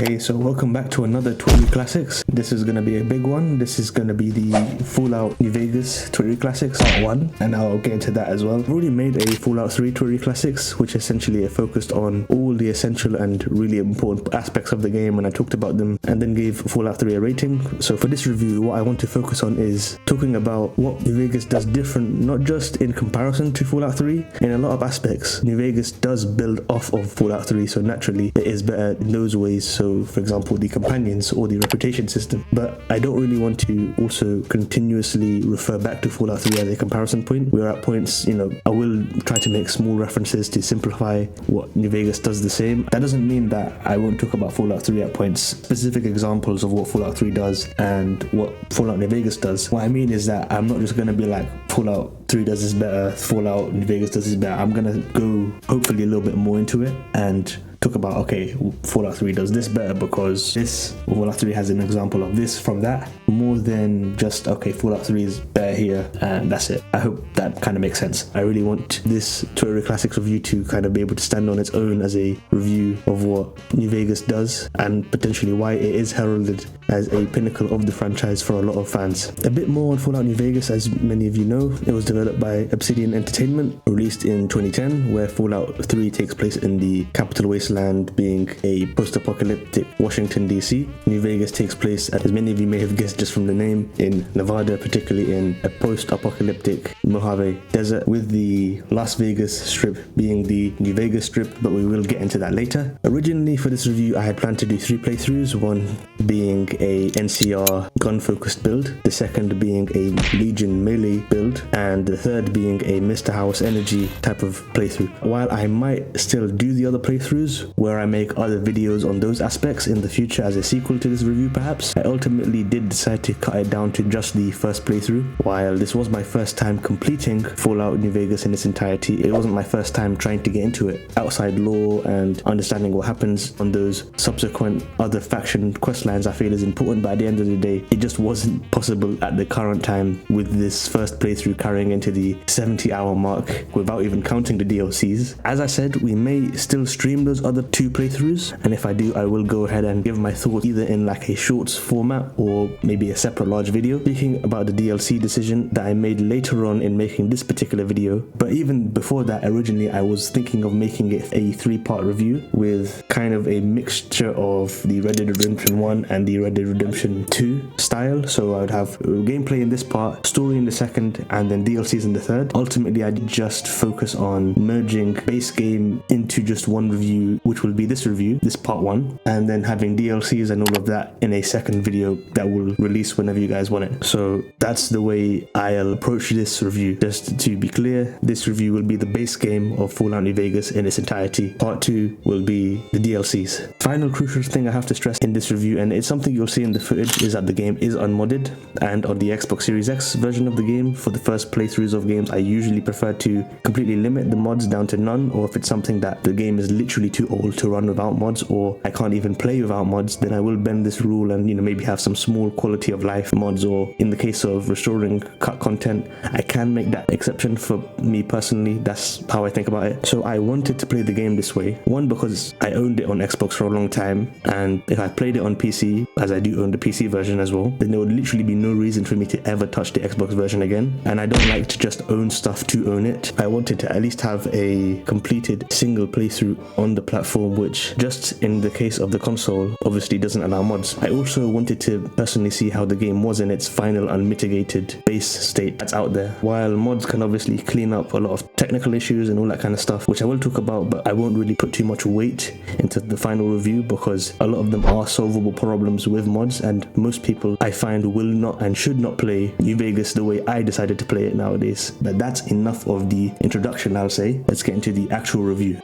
Hey, so welcome back to another Twittery Classics. This is going to be a big one. This is going to be the Fallout New Vegas Twittery Classics Part 1, and I'll get into that as well. I've already made a Fallout 3 Twittery Classics, which essentially focused on all the essential and really important aspects of the game, and I talked about them and then gave Fallout 3 a rating. So for this review, what I want to focus on is talking about what New Vegas does different, not just in comparison to Fallout 3. In a lot of aspects, New Vegas does build off of Fallout 3, so naturally it is better in those ways. So for example, the companions or the reputation system. But I don't really want to also continuously refer back to Fallout 3 as a comparison point. We're at points, I will try to make small references to simplify what New Vegas does the same. That doesn't mean that I won't talk about Fallout 3 at points, specific examples of what Fallout 3 does and what Fallout New Vegas does. What I mean is that I'm not just going to be like, Fallout 3 does this better, Fallout New Vegas does this better. I'm going to go hopefully a little bit more into it and talk about, okay, Fallout 3 does this better because this, Fallout 3 has an example of this from that, more than just, okay, Fallout 3 is better here and that's it. I hope that kind of makes sense. I really want this Twittery Classics review to kind of be able to stand on its own as a review of what New Vegas does and potentially why it is heralded as a pinnacle of the franchise for a lot of fans. A bit more on Fallout New Vegas. As many of you know, it was developed by Obsidian Entertainment, released in 2010, where Fallout 3 takes place in the Capital Wasteland, being a post-apocalyptic Washington DC. New Vegas takes place, as many of you may have guessed just from the name, in Nevada, particularly in a post-apocalyptic Mojave Desert, with the Las Vegas Strip being the New Vegas Strip, but we will get into that later. Originally for this review I had planned to do 3 playthroughs, one being a NCR gun-focused build, the second being a Legion melee build, and the third being a Mr. House Energy type of playthrough. While I might still do the other playthroughs where I make other videos on those aspects in the future as a sequel to this review perhaps, I ultimately did decide to cut it down to just the first playthrough. While this was my first time completing Fallout New Vegas in its entirety, it wasn't my first time trying to get into it. Outside lore and understanding what happens on those subsequent other faction questlines I feel is important, but at the end of the day it just wasn't possible at the current time with this first playthrough carrying into the 70-hour mark without even counting the DLCs. As I said, we may still stream those other 2 playthroughs, and if I do, I will go ahead and give my thoughts either in like a shorts format or maybe a separate large video, speaking about the DLC decision that I made later on in making this particular video. But even before that, originally I was thinking of making it a 3-part review with kind of a mixture of the Red Dead Redemption 1 and the Red Dead Redemption 2 style. So I would have gameplay in this part, story in the second, and then DLCs in the third. Ultimately I did just focus on merging base game into just one review, which will be this review, this part 1, and then having DLCs and all of that in a second video that will release whenever you guys want it. So that's the way I'll approach this review. Just to be clear, this review will be the base game of Fallout New Vegas in its entirety. Part 2 will be the DLCs. Final crucial thing I have to stress in this review, and it's something you'll see in the footage, is that the game is unmodded, and on the Xbox Series X version of the game, for the first playthroughs of games, I usually prefer to completely limit the mods down to none, or if it's something that the game is literally too old to run without mods, or I can't even play without mods, then I will bend this rule and maybe have some small quality of life mods, or in the case of restoring cut content, I can make that exception for me personally. That's how I think about it. So I wanted to play the game this way, one because I owned it on Xbox for a long time, and if I played it on PC, as I do own the PC version as well, then there would literally be no reason for me to ever touch the Xbox version again, and I don't like to just own stuff to own it. I wanted to at least have a completed single playthrough on the platform, which just in the case of the console obviously doesn't allow mods. I also wanted to personally see how the game was in its final unmitigated base state that's out there. While mods can obviously clean up a lot of technical issues and all that kind of stuff, which I will talk about, but I won't really put too much weight into the final review because a lot of them are solvable problems with mods, and most people I find will not and should not play New Vegas the way I decided to play it nowadays. But that's enough of the introduction, I'll say. Let's get into the actual review.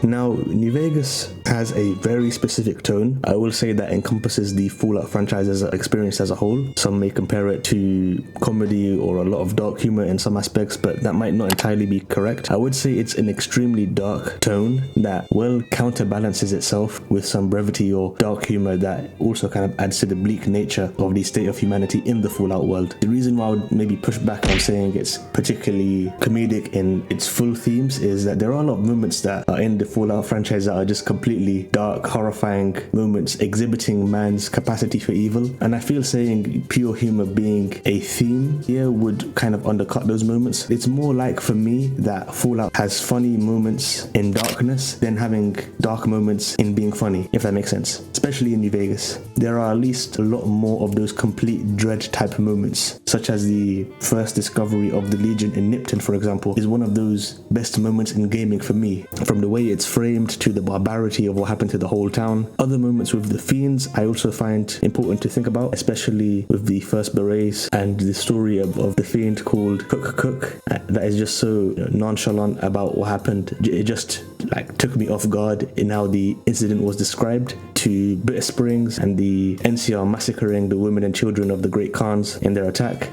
Now, New Vegas has a very specific tone. I will say that encompasses the Fallout franchise as an experience as a whole. Some may compare it to comedy or a lot of dark humor in some aspects, but that might not entirely be correct. I would say it's an extremely dark tone that well counterbalances itself with some brevity or dark humor that also kind of adds to the bleak nature of the state of humanity in the Fallout world. The reason why I would maybe push back on saying it's particularly comedic in its full themes is that there are a lot of moments that are in the Fallout franchise that are just completely dark, horrifying moments exhibiting man's capacity for evil, and I feel saying pure humor being a theme here would kind of undercut those moments. It's more like for me that Fallout has funny moments in darkness than having dark moments in being funny, if that makes sense. Especially in New Vegas, there are at least a lot more of those complete dread type moments, such as the first discovery of the Legion in Nipton, for example, is one of those best moments in gaming for me, from the way it's framed to the barbarity of what happened to the whole town. Other moments with the Fiends I also find important to think about, especially with the first berets and the story of the Fiend called Cook, that is just so nonchalant about what happened. It just like took me off guard in how the incident was described, to Bitter Springs and the NCR massacring the women and children of the Great Khans in their attack.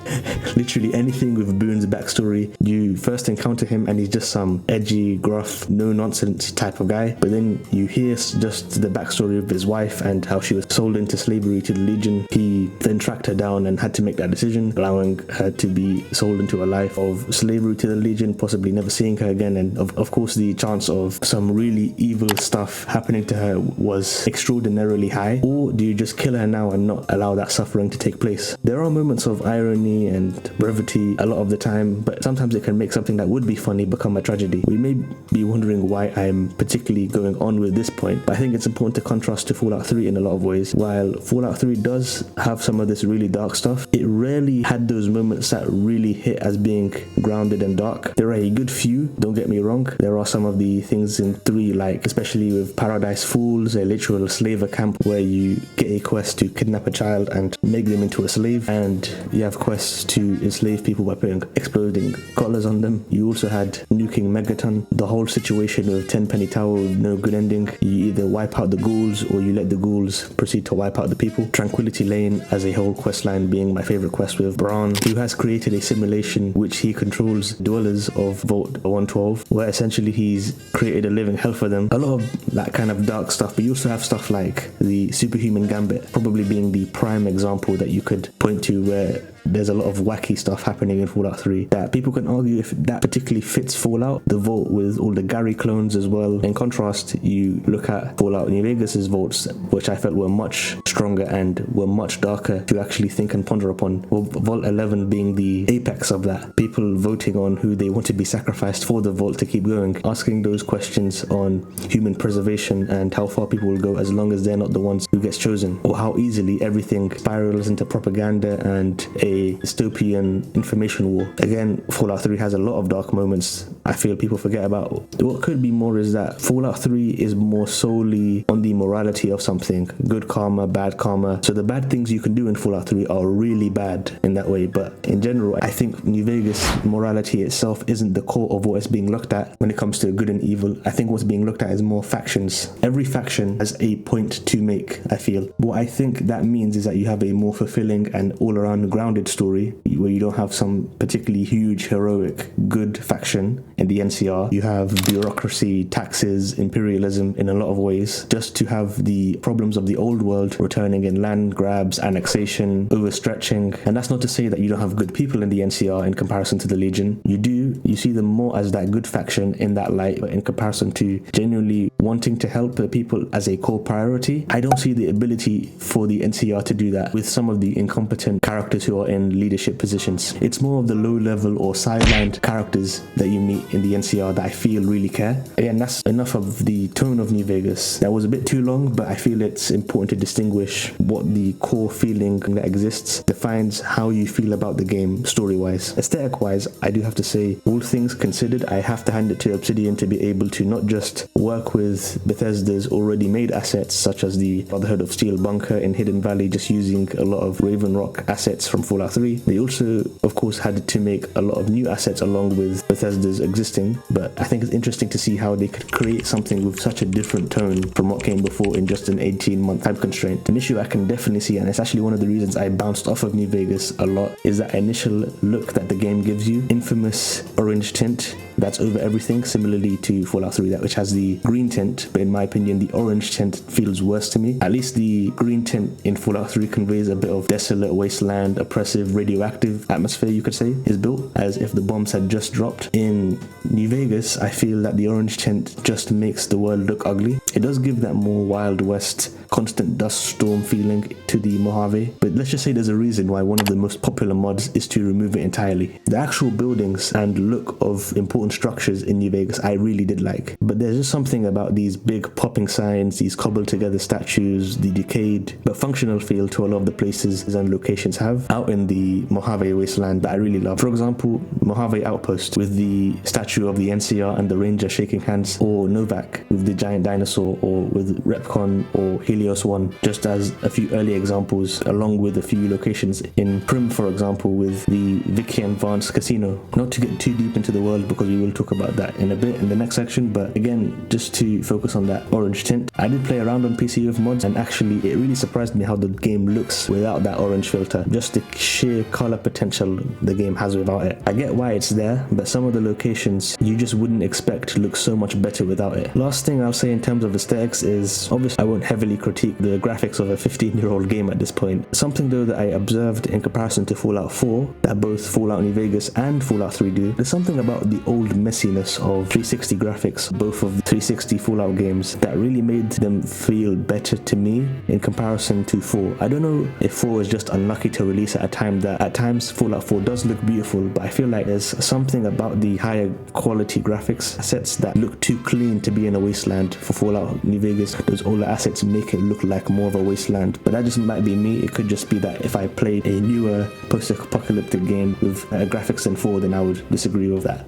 Literally anything with Boone's backstory. You first encounter him and he's just some edgy, gruff, no-nonsense type of guy, but then you hear just the backstory of his wife and how she was sold into slavery to the Legion. He then tracked her down and had to make that decision, allowing her to be sold into a life of slavery to the Legion, possibly never seeing her again, and of course the chance of some really evil stuff happening to her was extraordinarily high. Or do you just kill her now and not allow that suffering to take place? There are moments of irony and brevity a lot of the time, but sometimes it can make something that would be funny become a tragedy. We may be wondering why I'm particularly going on with this point, but I think it's important to contrast to Fallout 3 in a lot of ways. While Fallout 3 does have some of this really dark stuff, it rarely had those moments that really hit as being grounded and dark. There are a good few, don't get me wrong. There are some of the things in 3, like especially with Paradise Fools, a literal slaver camp where you get a quest to kidnap a child and make them into a slave, and you have quests to enslave people by putting exploding collars on them. You also had nuking Megaton, the whole situation with Tenpenny Tower with no good ending. You either wipe out the ghouls or you let the ghouls proceed to wipe out the people. Tranquility Lane as a whole quest line being my favorite quest with Braun, who has created a simulation which he controls dwellers of Vault 112, where essentially he's created a living hell for them. A lot of that kind of dark stuff, but you also have stuff like the Superhuman Gambit, probably being the prime example that you could point to where there's a lot of wacky stuff happening in Fallout 3 that people can argue if that particularly fits Fallout. The vault with all the Gary clones as well. In contrast, you look at Fallout New Vegas's vaults, which I felt were much stronger and were much darker to actually think and ponder upon. Well, Vault 11 being the apex of that. People voting on who they want to be sacrificed for the vault to keep going. Asking those questions on human preservation and how far people will go as long as they're not the ones who gets chosen. Or how easily everything spirals into propaganda and a dystopian information war. Again, Fallout 3 has a lot of dark moments I feel people forget about. What could be more is that Fallout 3 is more solely on the morality of something. Good karma, bad karma. So the bad things you can do in Fallout 3 are really bad in that way. But in general, I think New Vegas morality itself isn't the core of what is being looked at when it comes to good and evil. I think what's being looked at is more factions. Every faction has a point to make, I feel. What I think that means is that you have a more fulfilling and all-around grounded story where you don't have some particularly huge, heroic, good faction in the NCR. You have bureaucracy, taxes, imperialism in a lot of ways, just to have the problems of the old world returning in land grabs, annexation, overstretching. And that's not to say that you don't have good people in the NCR in comparison to the Legion. You do. You see them more as that good faction in that light, but in comparison to genuinely wanting to help the people as a core priority, I don't see the ability for the NCR to do that with some of the incompetent characters who are in leadership positions. It's more of the low-level or sidelined characters that you meet in the NCR that I feel really care. Again, that's enough of the tone of New Vegas. That was a bit too long, but I feel it's important to distinguish what the core feeling that exists defines how you feel about the game story-wise. Aesthetic-wise, I do have to say, all things considered, I have to hand it to Obsidian to be able to not just work with with Bethesda's already made assets such as the Brotherhood of Steel bunker in Hidden Valley, just using a lot of Raven Rock assets from Fallout 3. They also, of course, had to make a lot of new assets along with Bethesda's existing, but I think it's interesting to see how they could create something with such a different tone from what came before in just an 18-month time constraint. An issue I can definitely see, and it's actually one of the reasons I bounced off of New Vegas a lot, is that initial look that the game gives you. Infamous orange tint that's over everything, similarly to Fallout 3, which has the green tint, but in my opinion the orange tint feels worse to me. At least the green tint in Fallout 3 conveys a bit of desolate wasteland, oppressive, radioactive atmosphere, you could say, is built as if the bombs had just dropped. In New Vegas, I feel that the orange tint just makes the world look ugly. It does give that more Wild West, constant dust storm feeling to the Mojave, but let's just say there's a reason why one of the most popular mods is to remove it entirely. The actual buildings and look of important structures in New Vegas I really did like, but there's just something about these big popping signs, these cobbled together statues, the decayed but functional feel to a lot of the places and locations have out in the Mojave wasteland that I really love. For example, Mojave Outpost with the statue of the NCR and the Ranger shaking hands, or Novak with the giant dinosaur, or with Repcon or Helios 1, just as a few early examples, along with a few locations in Prim, for example, with the Vikian Vance Casino. Not to get too deep into the world because we will talk about that in a bit in the next section, but again, just to focus on that orange tint. I did play around on PC with mods, and actually it really surprised me how the game looks without that orange filter. Just the sheer color potential the game has without it. I get why it's there, but some of the locations you just wouldn't expect to look so much better without it. Last thing I'll say in terms of aesthetics is, obviously I won't heavily critique the graphics of a 15-year-old game at this point. Something though that I observed in comparison to Fallout 4, that both Fallout New Vegas and Fallout 3 do, there's something about the old messiness of 360 graphics, both of the 360 Fallout games, that really made them feel better to me in comparison to 4. I don't know if 4 is just unlucky to release at a time that at times Fallout 4 does look beautiful, but I feel like there's something about the higher quality graphics assets that look too clean to be in a wasteland. For Fallout New Vegas, those older assets make it look like more of a wasteland, but that just might be me. It could just be that if I played a newer post-apocalyptic game with graphics than 4, then I would disagree with that.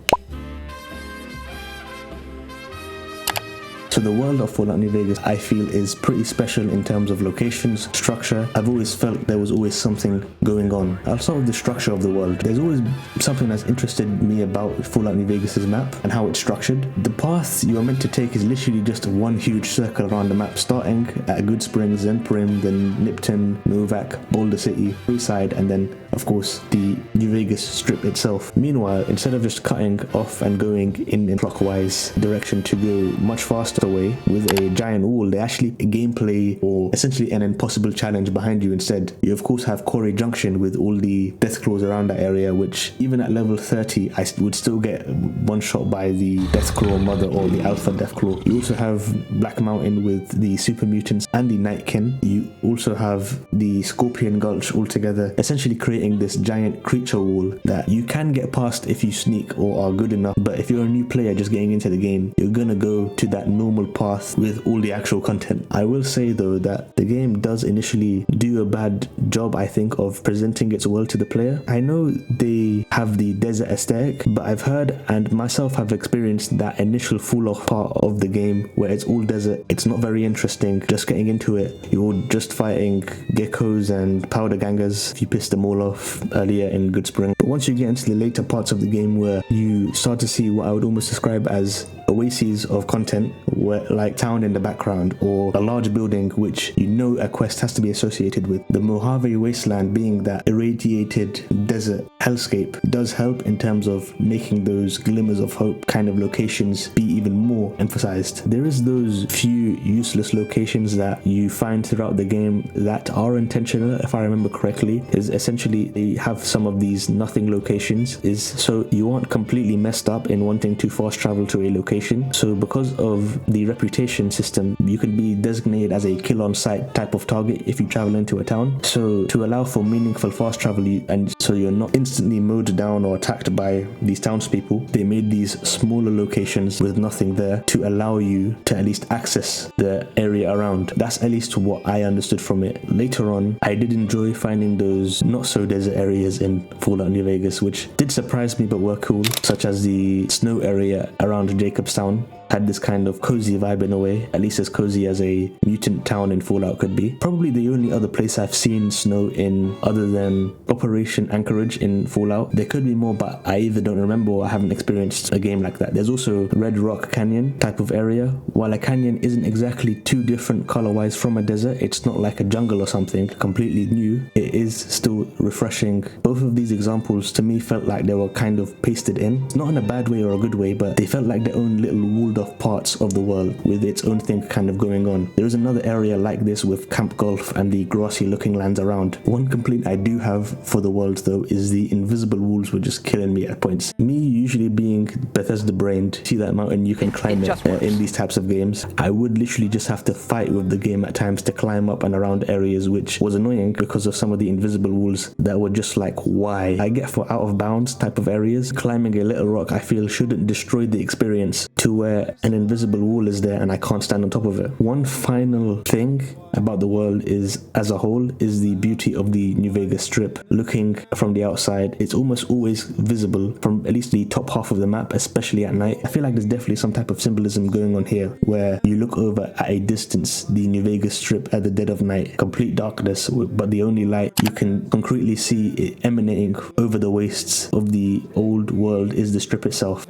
So the world of Fallout New Vegas, I feel, is pretty special in terms of locations, structure. I've always felt there was always something going on. I'll start with the structure of the world. There's always something that's interested me about Fallout New Vegas' map and how it's structured. The path you are meant to take is literally just one huge circle around the map, starting at Good Springs, then Prim, then Nipton, Novak, Boulder City, Freeside, and then of course the New Vegas strip itself. Meanwhile, instead of just cutting off and going in clockwise direction to go much faster away with a giant wall, they actually gameplay or essentially an impossible challenge behind you. Instead, you of course have Quarry Junction with all the death claws around that area, which even at level 30 I would still get one shot by the death claw mother or the alpha death claw. You also have Black Mountain with the super mutants and the Nightkin. You also have the Scorpion Gulch altogether, essentially creating this giant creature wall that you can get past if you sneak or are good enough. But if you're a new player just getting into the game, you're gonna go to that normal path with all the actual content. I will say though that the game does initially do a bad job, I think, of presenting its world to the player. I know they have the desert aesthetic, but I've heard and myself have experienced that initial fall off part of the game where it's all desert. It's not very interesting just getting into it. You're just fighting geckos and powder gangers if you piss them all off earlier in Good Spring. But once you get into the later parts of the game where you start to see what I would almost describe as oases of content, where like town in the background or a large building which you know a quest has to be associated with. The Mojave wasteland being that irradiated desert hellscape does help in terms of making those glimmers of hope kind of locations be even more emphasized. There is those few useless locations that you find throughout the game that are intentional, if I remember correctly, is essentially they have some of these nothing locations is so you aren't completely messed up in wanting to fast travel to a location. So because of the reputation system, you can be designated as a kill on sight type of target if you travel into a town. So to allow for meaningful fast travel and so you're not instantly mowed down or attacked by these townspeople, they made these smaller locations with nothing there to allow you to at least access the area around. That's at least what I understood from it. Later on, I did enjoy finding those not so desert areas in Fallout New Vegas, which did surprise me but were cool, such as the snow area around Jacobstown. Had this kind of cozy vibe in a way, at least as cozy as a mutant town in Fallout could be. Probably the only other place I've seen snow in other than Operation Anchorage in Fallout. There could be more, but I either don't remember or I haven't experienced a game like that. There's also Red Rock Canyon type of area. While a canyon isn't exactly too different color-wise from a desert, it's not like a jungle or something completely new. It is still refreshing. Both of these examples to me felt like they were kind of pasted in. Not in a bad way or a good way, but they felt like their own little walled off parts of the world with its own thing kind of going on. There is another area like this with Camp Golf and the grassy looking lands around. One complaint I do have for the world though is the invisible walls were just killing me at points. Me usually being Bethesda brained, see that mountain, you can climb it in these types of games. I would literally just have to fight with the game at times to climb up and around areas, which was annoying because of some of the invisible walls that were just like, why? I get for out of bounds type of areas. Climbing a little rock I feel shouldn't destroy the experience to where an invisible wall is there and I can't stand on top of it. One final thing about the world is, as a whole, is the beauty of the New Vegas Strip. Looking from the outside, it's almost always visible from at least the top half of the map, especially at night. I feel like there's definitely some type of symbolism going on here, where you look over at a distance, the New Vegas Strip at the dead of night, complete darkness, but the only light you can concretely see it emanating over the wastes of the old world is the strip itself.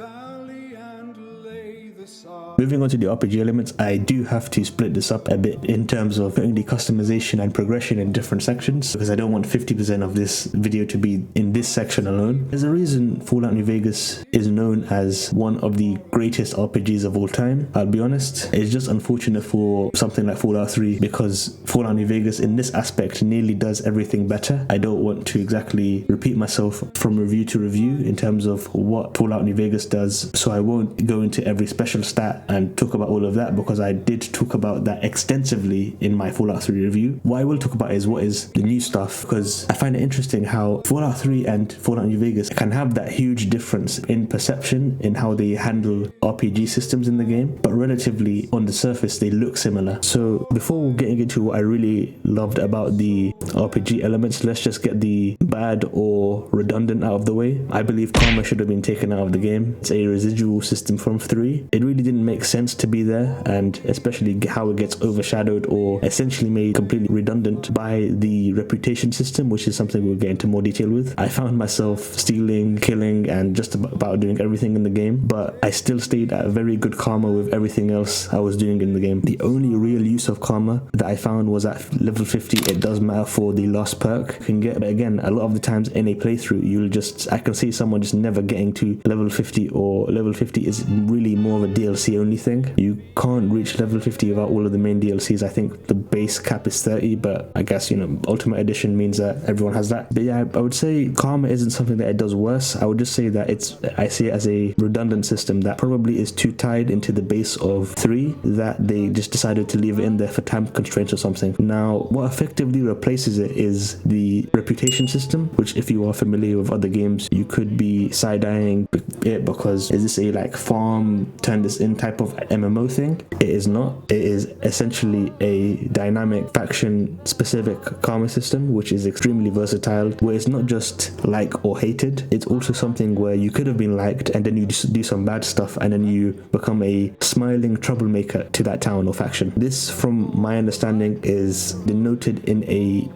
Moving on to the RPG elements, I do have to split this up a bit in terms of putting the customization and progression in different sections, because I don't want 50% of this video to be in this section alone. There's a reason Fallout New Vegas is known as one of the greatest RPGs of all time. I'll be honest, it's just unfortunate for something like Fallout 3, because Fallout New Vegas in this aspect nearly does everything better. I don't want to exactly repeat myself from review to review in terms of what Fallout New Vegas does, so I won't go into every special stat and talk about all of that, because I did talk about that extensively in my Fallout 3 review. What I will talk about is what is the new stuff, because I find it interesting how Fallout 3 and Fallout New Vegas can have that huge difference in perception in how they handle RPG systems in the game, but relatively on the surface they look similar. So before getting into what I really loved about the RPG elements, let's just get the bad or redundant out of the way. I believe karma should have been taken out of the game. It's a residual system from 3. It really didn't make sense to be there, and especially how it gets overshadowed or essentially made completely redundant by the reputation system, which is something we'll get into more detail with. I found myself stealing, killing, and just about doing everything in the game, but I still stayed at a very good karma with everything else I was doing in the game. The only real use of karma that I found was at level 50. It does matter for the last perk you can get, but again, a lot of the times in a playthrough, I can see someone just never getting to level 50, or level 50 is really more of a DLC only thing. You can't reach level 50 without all of the main DLCs. I think the base cap is 30, but I guess, Ultimate Edition means that everyone has that. But yeah, I would say karma isn't something that it does worse. I would just say that I see it as a redundant system that probably is too tied into the base of 3 that they just decided to leave it in there for time constraints or something. Now, what effectively replaces it is the reputation system, which if you are familiar with other games, you could be side-eyeing it because is this a farm turn this in type of MMO thing? It is not. It is essentially a dynamic faction specific karma system, which is extremely versatile, where it's not just like or hated, it's also something where you could have been liked and then you just do some bad stuff and then you become a smiling troublemaker to that town or faction. This, from my understanding, is denoted in a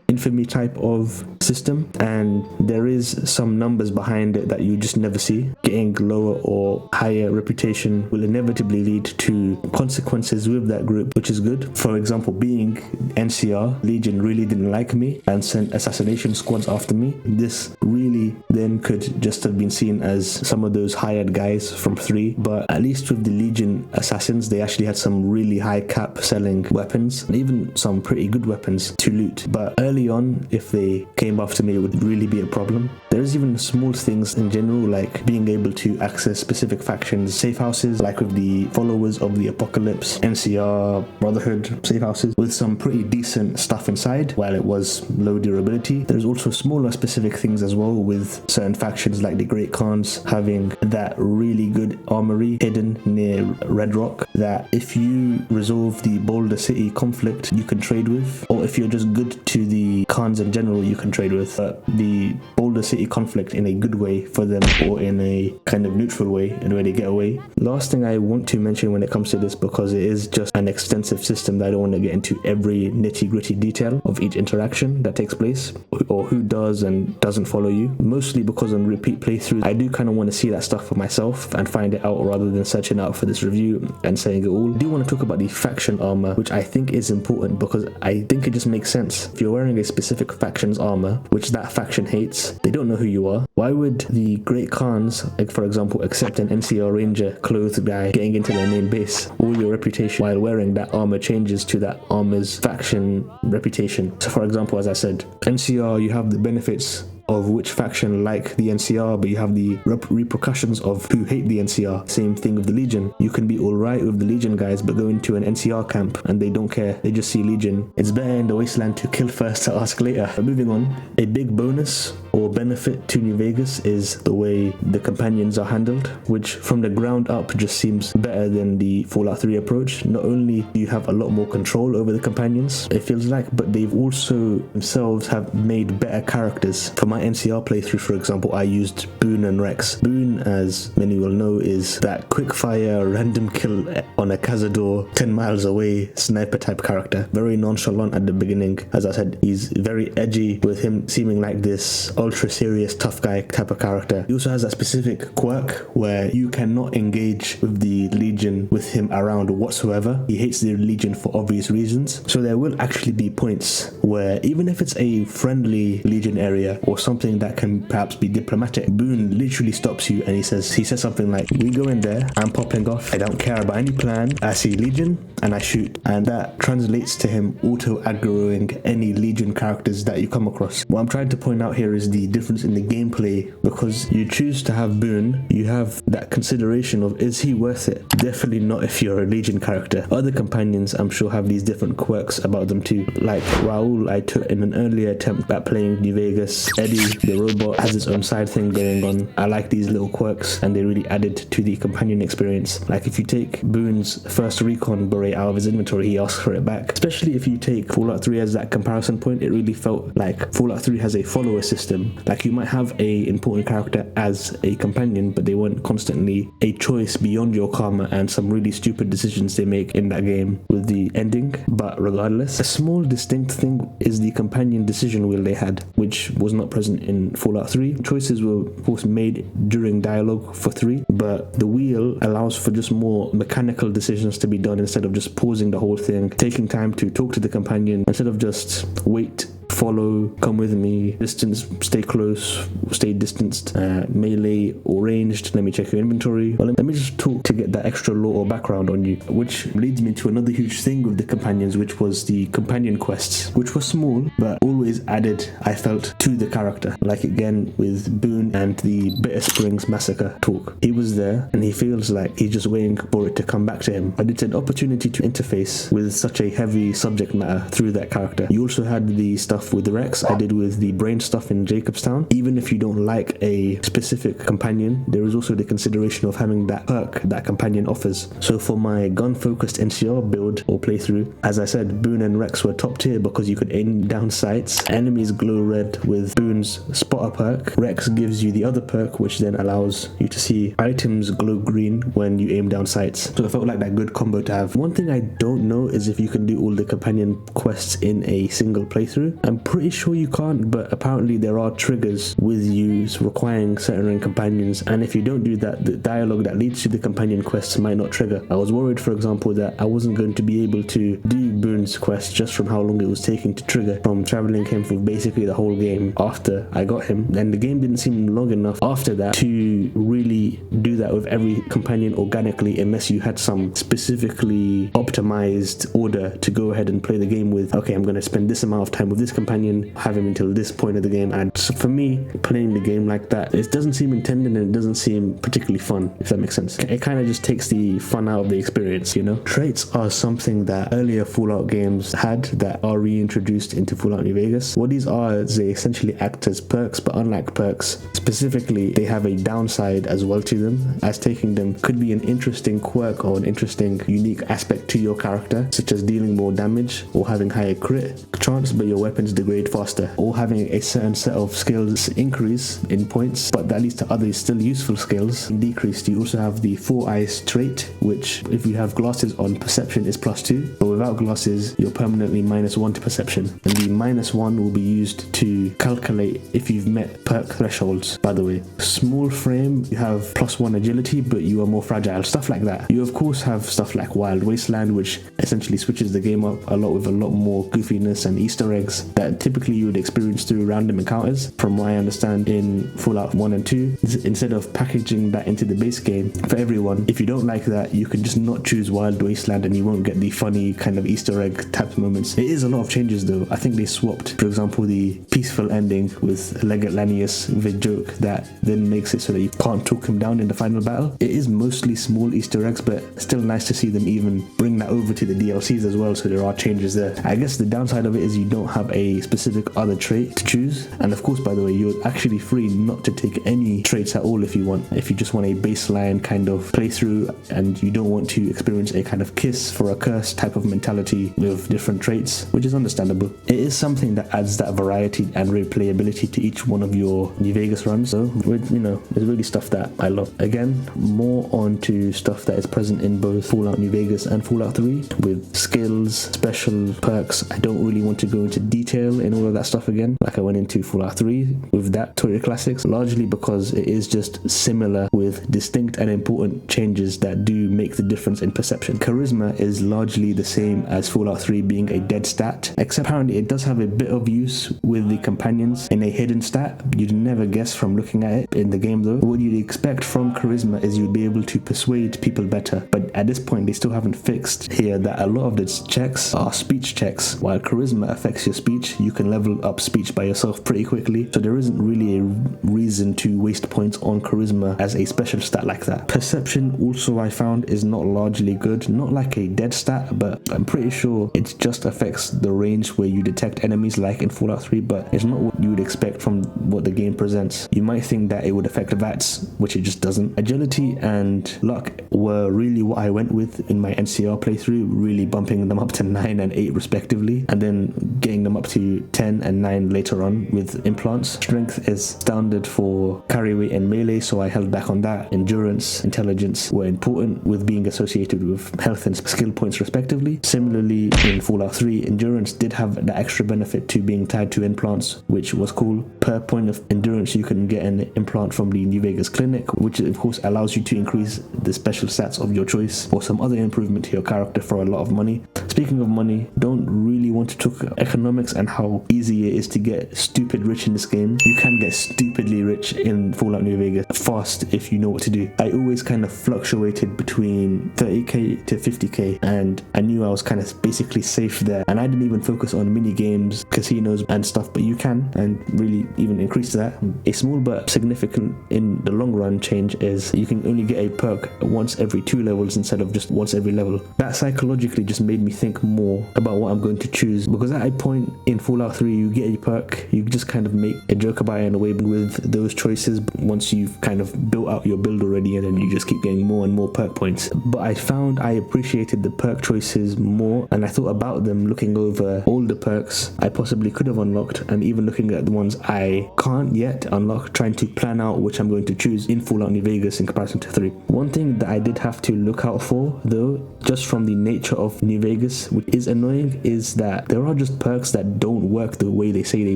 infamy type of system, and there is some numbers behind it that you just never see. Getting lower or higher reputation will inevitably lead to consequences with that group, which is good. For example, being NCR, Legion really didn't like me and sent assassination squads after me. This really then could just have been seen as some of those hired guys from 3, but at least with the Legion assassins, they actually had some really high cap selling weapons, and even some pretty good weapons to loot. But early on, if they came after me, it would really be a problem. There's even small things in general, like being able to access specific factions' safe houses, like with the followers of the Apocalypse, NCR, Brotherhood safe houses, with some pretty decent stuff inside, while it was low durability. There's also smaller specific things as well, with certain factions like the Great Khans having that really good armory hidden near Red Rock, that if you resolve the Boulder City conflict, you can trade with, or if you're just good to the Khans in general, you can trade associated with, the Boulder City conflict in a good way for them, or in a kind of neutral way, and where they get away. Last thing I want to mention when it comes to this, because it is just an extensive system that I don't want to get into every nitty-gritty detail of each interaction that takes place, or who does and doesn't follow you, mostly because on repeat playthroughs I do kind of want to see that stuff for myself and find it out, rather than searching out for this review and saying it all. I do want to talk about the faction armor, which I think is important, because I think it just makes sense. If you're wearing a specific faction's armor, which that faction hates, they don't know who you are. Why would the Great Khans, like for example, accept an NCR Ranger clothed guy getting into their main base? All your reputation while wearing that armor changes to that armor's faction reputation. So for example, as I said, NCR, you have the benefits of which faction like the NCR, but you have the repercussions of who hate the NCR. Same thing with the Legion. You can be alright with the Legion guys, but go into an NCR camp and they don't care. They just see Legion. It's better in the wasteland to kill first to ask later. But moving on, a big bonus or benefit to New Vegas is the way the companions are handled, which from the ground up just seems better than the Fallout 3 approach. Not only do you have a lot more control over the companions, it feels like, but they've also themselves have made better characters. For my NCR playthrough, for example, I used Boone and Rex. Boone, as many will know, is that quick fire, random kill on a Cazador 10 miles away sniper type character. Very nonchalant at the beginning. As I said, he's very edgy, with him seeming like this ultra serious tough guy type of character. He also has that specific quirk where you cannot engage with the Legion with him around whatsoever. He hates the Legion for obvious reasons. So there will actually be points where, even if it's a friendly Legion area or something that can perhaps be diplomatic, Boone literally stops you and he says something like, we go in there, I'm popping off, I don't care about any plan, I see Legion and I shoot. And that translates to him auto aggroing any Legion characters that you come across. What I'm trying to point out here is the difference in the gameplay, because you choose to have Boone, you have that consideration of, is he worth it? Definitely not if you're a Legion character. Other companions I'm sure have these different quirks about them too. Like Raul, I took in an earlier attempt at playing New Vegas. Eddie, the robot, has its own side thing going on. I like these little quirks and they really added to the companion experience. Like if you take Boone's first recon beret out of his inventory, he asks for it back. Especially if you take Fallout 3 as that comparison point, it really felt like Fallout 3 has a follower system. Like you might have a important character as a companion, but they weren't constantly a choice beyond your karma and some really stupid decisions they make in that game with the ending. But regardless, a small distinct thing is the companion decision wheel they had, which was not present in Fallout 3. Choices were of course made during dialogue for 3, but the wheel allows for just more mechanical decisions to be done instead of just pausing the whole thing, taking time to talk to the companion instead of just wait, follow, come with me, distance, stay close, stay distanced, melee or ranged, let me check your inventory. Well, let me just talk to get that extra lore or background on you, which leads me to another huge thing with the companions, which was the companion quests, which were small but always added, I felt, to the character. Like again with Boone and the Bitter Springs massacre talk, he was there and he feels like he's just waiting for it to come back to him, but it's an opportunity to interface with such a heavy subject matter through that character. You also had the stuff with Rex, I did with the brain stuff in Jacobstown. Even if you don't like a specific companion, there is also the consideration of having that perk that companion offers. So for my gun focused NCR build or playthrough, as I said, Boone and Rex were top tier because you could aim down sights. Enemies glow red with Boone's spotter perk. Rex gives you the other perk, which then allows you to see items glow green when you aim down sights. So it felt like that good combo to have. One thing I don't know is if you can do all the companion quests in a single playthrough. I'm pretty sure you can't, but apparently there are triggers with you requiring certain companions, and if you don't do that, the dialogue that leads to the companion quests might not trigger. I was worried, for example, that I wasn't going to be able to do Boone's quest just from how long it was taking to trigger, from traveling him for basically the whole game after I got him. And the game didn't seem long enough after that to really do that with every companion organically, unless you had some specifically optimized order to go ahead and play the game with. Okay, I'm going to spend this amount of time with this companion, have him until this point of the game. And so for me, playing the game like that, it doesn't seem intended and it doesn't seem particularly fun, if that makes sense. It kind of just takes the fun out of the experience, you know? Traits are something that earlier Fallout games had that are reintroduced into Fallout New Vegas. What these are is they essentially act as perks, but unlike perks, specifically, they have a downside as well to them, as taking them could be an interesting quirk or an interesting unique aspect to your character, such as dealing more damage or having higher crit chance, but your weapons points degrade faster, or having a certain set of skills increase in points, but that leads to other still useful skills decreased. You also have the 4 eyes trait, which if you have glasses on, perception is +2, but without glasses you're permanently -1 to perception, and the -1 will be used to calculate if you've met perk thresholds. By the way, small frame, you have +1 agility, but you are more fragile, stuff like that. You of course have stuff like Wild Wasteland, which essentially switches the game up a lot with a lot more goofiness and Easter eggs that typically you would experience through random encounters. From what I understand in Fallout 1 and 2, instead of packaging that into the base game for everyone, if you don't like that, you can just not choose Wild Wasteland and you won't get the funny kind of Easter egg type moments. It is a lot of changes though. I think they swapped, for example, the peaceful ending with Leggett Lanius with a joke that then makes it so that you can't talk him down in the final battle. It is mostly small Easter eggs, but still nice to see them even bring that over to the DLCs as well, so there are changes there. I guess the downside of it is you don't have a specific other trait to choose, and of course, by the way, you're actually free not to take any traits at all if you want. If you just want a baseline kind of playthrough and you don't want to experience a kind of kiss for a curse type of mentality with different traits, which is understandable. It is something that adds that variety and replayability to each one of your New Vegas runs, so it's really stuff that I love. Again, more on to stuff that is present in both Fallout New Vegas and Fallout 3 with skills, special perks. I don't really want to go into detail in all of that stuff again like I went into Fallout 3 with that Torii Classics, largely because it is just similar with distinct and important changes that do make the difference in perception. Charisma is largely the same as Fallout 3 being a dead stat, except apparently it does have a bit of use with the companions in a hidden stat. You'd never guess from looking at it in the game though. What you'd expect from charisma is you'd be able to persuade people better, but at this point they still haven't fixed here that a lot of the checks are speech checks. While charisma affects your speech, you can level up speech by yourself pretty quickly, so there isn't really a reason to waste points on charisma as a special stat like that. Perception also I found is not largely good, not like a dead stat, but I'm pretty sure it just affects the range where you detect enemies like in Fallout 3, but it's not what you would expect from what the game presents. You might think that it would affect VATS, which it just doesn't. Agility and luck were really what I went with in my NCR playthrough, really bumping them up to 9 and 8 respectively, and then getting them up to 10 and 9 later on with implants. Strength is standard for carry weight and melee, so I held back on that. Endurance, intelligence were important with being associated with health and skill points respectively. Similarly, in Fallout 3, endurance did have the extra benefit to being tied to implants, which was cool. Per point of endurance, you can get an implant from the New Vegas clinic, which of course allows you to increase the special stats of your choice or some other improvement to your character for a lot of money. Speaking of money, don't really want to talk economics and how easy it is to get stupid rich in this game. You can get stupidly rich in Fallout New Vegas fast if you know what to do. I always kind of fluctuated between 30k to 50k, and I knew I was kind of basically safe there, and I didn't even focus on mini games, casinos and stuff, but you can, and really even increase that. A small but significant in the long run change is you can only get a perk once every 2 levels instead of just once every level. That psychologically just made me think more about what I'm going to choose, because at a point in Fallout 3 you get a perk, you just kind of make a joke about it in a way with those choices once you've kind of built out your build already, and then you just keep getting more and more perk points. But I found I appreciated the perk choices more, and I thought about them looking over all the perks I possibly could have unlocked, and even looking at the ones I can't yet unlock, trying to plan out which I'm going to choose in Fallout New Vegas in comparison to 3. One thing that I did have to look out for though, just from the nature of New Vegas, which is annoying, is that there are just perks that don't work the way they say they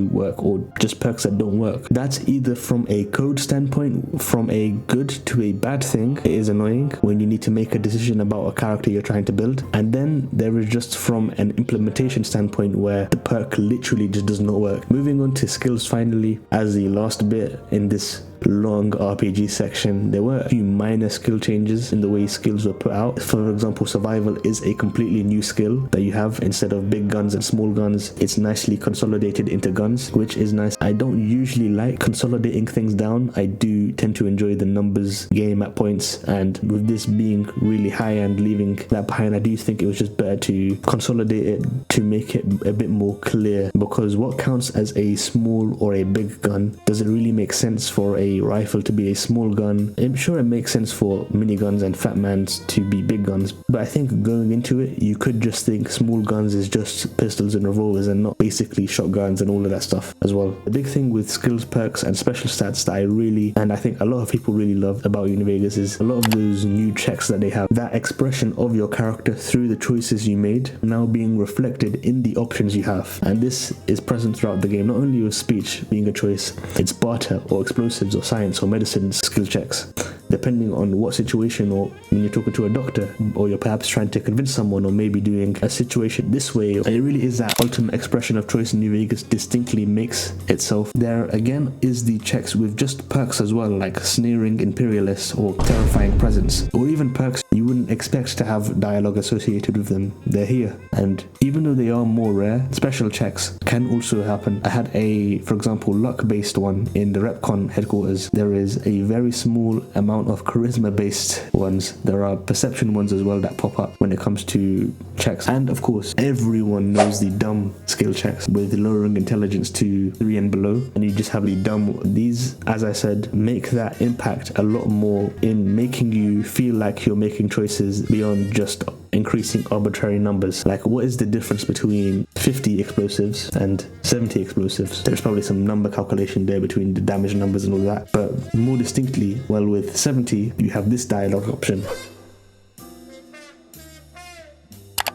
work, or just perks that don't work. That's either from a code standpoint, from a good to a bad thing. It is annoying when you need to make a decision about a character you're trying to build, and then there is just from an implementation standpoint where the perk literally just does not work. Moving on to skills finally, as the last bit in this long RPG section, there were a few minor skill changes in the way skills were put out. For example, survival is a completely new skill that you have. Instead of big guns and small guns, it's nicely consolidated into guns, which is nice. I don't usually like consolidating things down. I do tend to enjoy the numbers game at points, and with this being really high and leaving that behind, I do think it was just better to consolidate it to make it a bit more clear, because what counts as a small or a big gun doesn't really make sense for a a rifle to be a small gun. I'm sure it makes sense for miniguns and fat mans to be big guns, but I think going into it, you could just think small guns is just pistols and revolvers and not basically shotguns and all of that stuff as well. The big thing with skills, perks and special stats that I really, and I think a lot of people really love about Univegas, is a lot of those new checks that they have. That expression of your character through the choices you made now being reflected in the options you have. And this is present throughout the game, not only with speech being a choice, it's barter or explosives or science or medicine skill checks. Depending on what situation, or when you're talking to a doctor, or you're perhaps trying to convince someone, or maybe doing a situation this way, it really is that ultimate expression of choice in New Vegas distinctly makes itself. There again is the checks with just perks as well, like sneering imperialist or terrifying presence, or even perks you wouldn't expect to have dialogue associated with them. They're here, and even though they are more rare, special checks can also happen. I had a, for example, luck based one in the Repcon headquarters. There is a very small amount of charisma based ones. There are perception ones as well that pop up when it comes to checks, and of course everyone knows the dumb skill checks with lowering intelligence to 3 and below, and you just have the dumb. These, as I said, make that impact a lot more in making you feel like you're making choices beyond just increasing arbitrary numbers. Like, what is the difference between 50 explosives and 70 explosives? There's probably some number calculation there between the damage numbers and all that, but more distinctly, well, with 70 you have this dialogue option.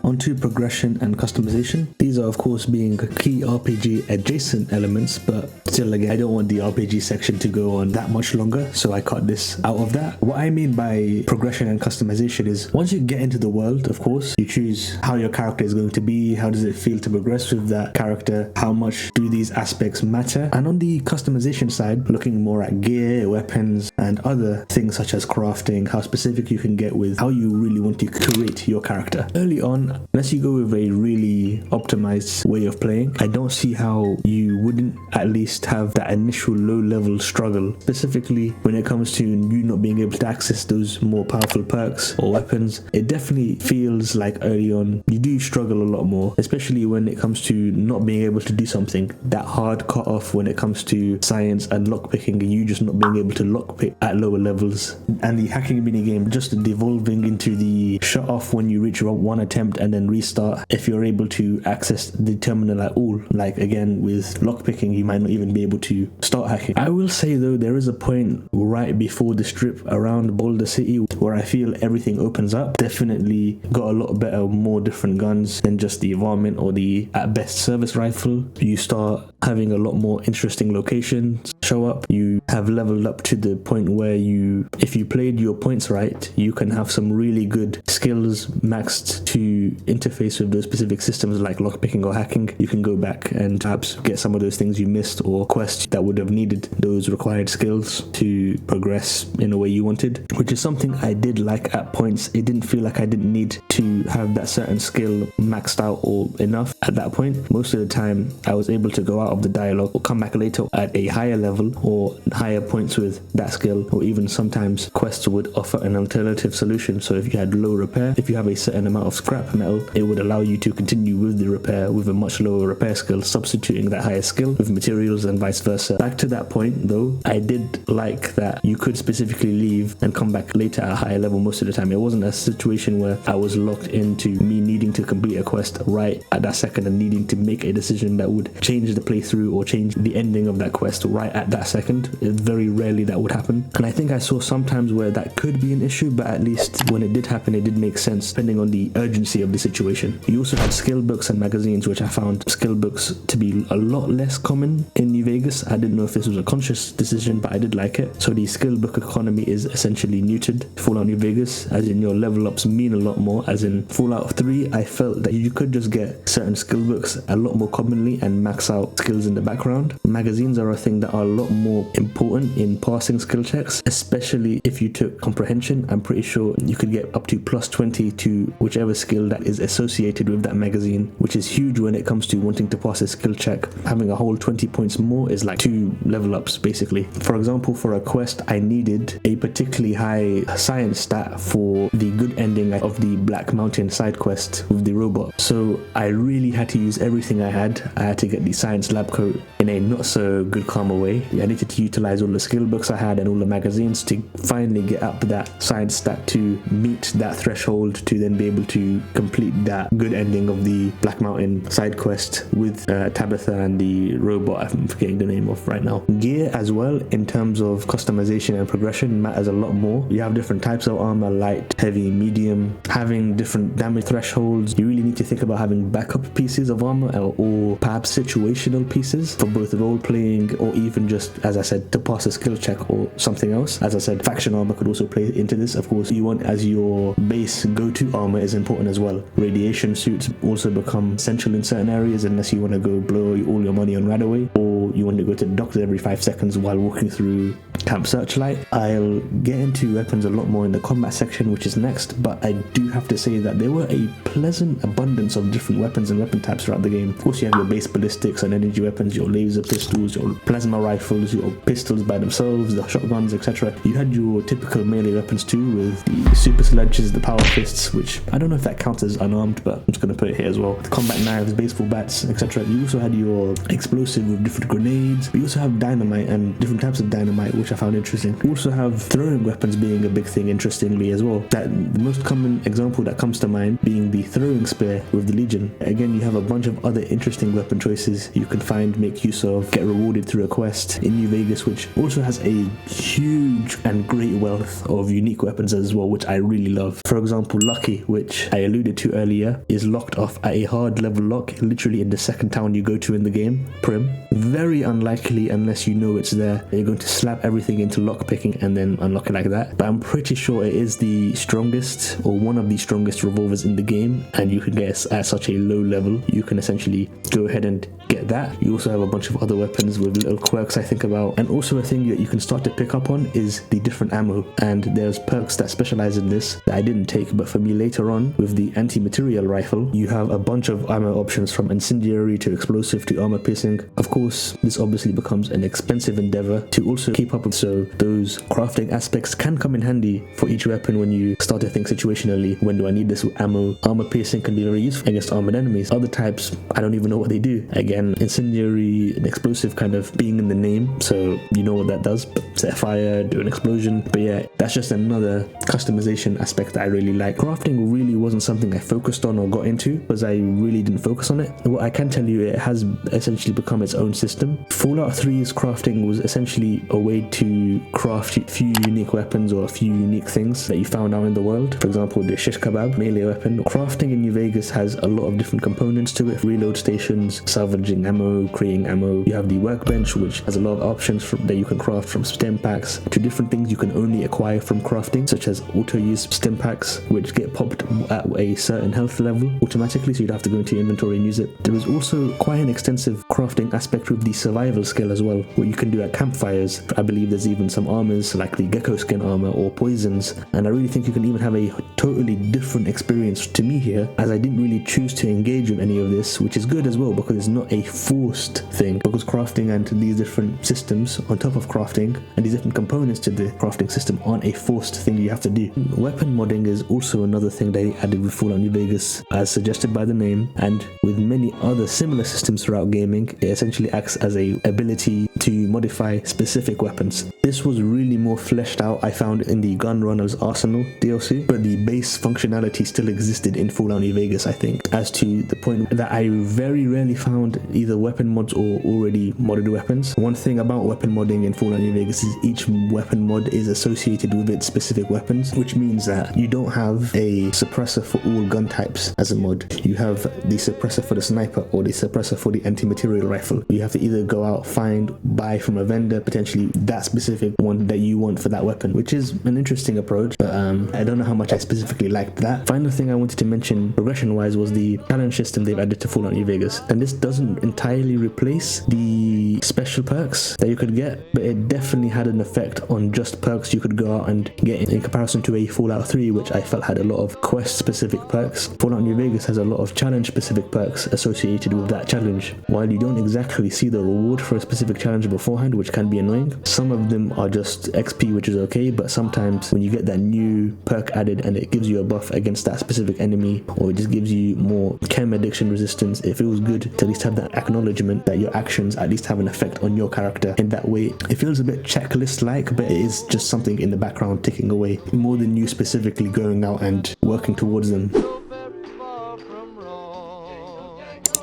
Onto progression and customization. These are of course being key RPG adjacent elements, but still, again, I don't want the RPG section to go on that much longer, so I cut this out of that. What I mean by progression and customization is once you get into the world, of course, you choose how your character is going to be, how does it feel to progress with that character, how much do these aspects matter. And on the customization side, looking more at gear, weapons and other things such as crafting, how specific you can get with how you really want to curate your character. Early on, unless you go with a really optimized way of playing, I don't see how you wouldn't at least have that initial low-level struggle, specifically when it comes to you not being able to access those more powerful perks or weapons. It definitely feels like early on you do struggle a lot more, especially when it comes to not being able to do something. That hard cut off when it comes to science and lockpicking, and you just not being able to lockpick at lower levels, and the hacking minigame just devolving into the shut off when you reach one attempt and then restart if you're able to access the terminal at all. Like, again, with lockpicking you might not even be able to start hacking. I will say though, there is a point right before the strip around Boulder City where I feel everything opens up. Definitely got a lot better, more different guns than just the varmint or the at best service rifle. You start having a lot more interesting locations show up. You have leveled up to the point where you, if you played your points right, you can have some really good skills maxed to interface with those specific systems like lockpicking or hacking. You can go back and perhaps get some of those things you missed, or quests that would have needed those required skills to progress in a way you wanted, which is something I did like at points. It didn't feel like I didn't need to have that certain skill maxed out or enough at that point. Most of the time I was able to go out of the dialogue or come back later at a higher level or higher points with that skill, or even sometimes quests would offer an alternative solution. So if you had low repair, if you have a certain amount of scrap metal, it would allow you to continue with the repair with a much lower repair skill, substituting that higher skill with materials and vice versa. Back to that point though, I did like that you could specifically leave and come back later at a higher level most of the time. It wasn't a situation where I was locked into me needing to complete a quest right at that second and needing to make a decision that would change the playthrough or change the ending of that quest right at that second. Very rarely that would happen, and I think I saw sometimes where that could be an issue, but at least when it did happen, it did make sense depending on the urgency of the situation. You also had skill books and magazines, which I found skill books to be a lot less common in New Vegas. I didn't know if this was a conscious decision, but I did like it. So the skill book economy is essentially neutered. Fallout New Vegas, as in your level ups mean a lot more. As in Fallout 3, I felt that you could just get certain skill books a lot more commonly and max out skills in the background. Magazines are a thing that are a lot more important in passing skill checks, especially if you took comprehension. I'm pretty sure you could get up to plus 20 to whichever skill that is associated with that magazine, which is huge when it comes to wanting to pass a skill check. Having a whole 20 points more is like 2 level ups basically. For example, for a quest I needed a particularly high science stat for the good ending of the Black Mountain side quest quest with the robot. So I really had to use everything I had. I had to get the science lab coat in a not so good karma way. I needed to utilize all the skill books I had and all the magazines to finally get up that science stat to meet that threshold to then be able to complete that good ending of the Black Mountain side quest with Tabitha and the robot I'm forgetting the name of right now. Gear as well, in terms of customization and progression, matters a lot more. You have different types of armor, light, heavy, medium, having different damage thresholds. You really need to think about having backup pieces of armor or perhaps situational pieces for both role playing or even just, as I said, to pass a skill check or something else. As I said, faction armor could also play into this. Of course, you want as your base go-to armor is important as well. Radiation suits also become essential in certain areas unless you want to go blow all your money on Radaway, or you want to go to the doctor every 5 seconds while walking through Camp Searchlight. I'll get into weapons a lot more in the combat section, which is next, but I do have to say that there were a pleasant abundance of different weapons and weapon types throughout the game. Of course, you have your base ballistics and energy weapons, your laser pistols, your plasma rifles, your pistols by themselves, the shotguns, etc. You had your typical melee weapons too, with the super sledges, the power fists, which I don't know if that counts as unarmed, but I'm just going to put it here as well. The combat knives, baseball bats, etc. You also had your explosive with different grenades. You also have dynamite and different types of dynamite, which I found interesting. You also have throwing weapons being a big thing, interestingly as well. That the most common example that comes to mind being the throwing spear with the Legion. Again, you have a bunch of other interesting weapon choices you can find, make use of, get rewarded through a quest in New Vegas, which also has a huge and great wealth of unique weapons as well, which I really love. For example, Lucky, which I alluded to earlier, is locked off at a hard level lock, literally in the second town you go to in the game, Prim. Very unlikely unless you know it's there. You're going to slap everything into lock picking and then unlock it like that. But I'm pretty sure it is the strongest or one of the strongest revolvers in the game, and you can get at such a low level. You can essentially go ahead and get that. You also have a bunch of other weapons with little quirks I think about, and also a thing that you can start to pick up on is the different ammo, and there's perks that specialize in this that I didn't take, but for me later on with the anti-material rifle you have a bunch of ammo options from incendiary to explosive to armor piercing. Of course, this obviously becomes an expensive endeavor to also keep up with, so those crafting aspects can come in handy for each weapon when you start to think situationally, when do I need this ammo? Armor piercing can be very useful against armored enemies. Other types, I don't even know what they do. Again, incendiary and explosive kind of being in the name, so you know what that does, set a fire, do an explosion. But yeah, that's just another customization aspect that I really like. Crafting really wasn't something I focused on or got into because I really didn't focus on it. What I can tell you, it has essentially become its own system. Fallout 3's crafting was essentially a way to craft a few unique weapons or a few unique things that you found out in the world. For example, the shish kebab melee weapon. Crafting in New Vegas has a lot of different components to it. Reload stations, salvaging ammo, creating ammo. You have the workbench, which has a lot of options that you can craft, from stim packs to different things you can only acquire from crafting, such as auto-use stim packs, which get popped at a certain health level automatically, so you'd have to go into your inventory and use it. There was also quite an extensive crafting aspect with the survival skill as well, what you can do at campfires. I believe there's even some armors like the gecko skin armor or poisons, and I really think you can even have a totally different experience to me here, as I didn't really choose to engage with any of this, which is good as well because it's not a forced thing, because crafting and these different systems on top of crafting and these different components to the crafting system aren't a forced thing you have to do. Weapon modding is also another thing they added with Fallout New Vegas, as suggested by the name, and with many other similar systems throughout gaming, it essentially acts as a ability to modify specific weapons. This was really more fleshed out, I found, in the Gun Runner's Arsenal DLC, but the base functionality still existed in Fallout New Vegas, I think, as to the point that I very rarely found either weapon mods or already modded weapons. One thing about weapon modding in Fallout New Vegas is each weapon mod is associated with its specific weapons, which means that you don't have a suppressor for all gun types as a mod. You have the suppressor for the sniper or the suppressor for the anti-material rifle. You have to either go out, find, buy from a vendor, potentially that specific one that you want for that weapon, which is an interesting approach, but I don't know how much I specifically liked that. Final thing I wanted to mention progression wise was the challenge system they've added to Fallout New Vegas, and this doesn't entirely replace the special perks that you could get, but it definitely had an effect on just perks you could go out and get in comparison to a Fallout 3, which I felt had a lot of quest specific perks. Fallout New Vegas has a lot of challenge specific perks associated with that challenge. While you don't exactly see those a reward for a specific challenge beforehand, which can be annoying. Some of them are just XP, which is okay, but sometimes when you get that new perk added and it gives you a buff against that specific enemy, or it just gives you more chem addiction resistance, it feels good to at least have that acknowledgement that your actions at least have an effect on your character. In that way, it feels a bit checklist-like, but it is just something in the background ticking away, more than you specifically going out and working towards them.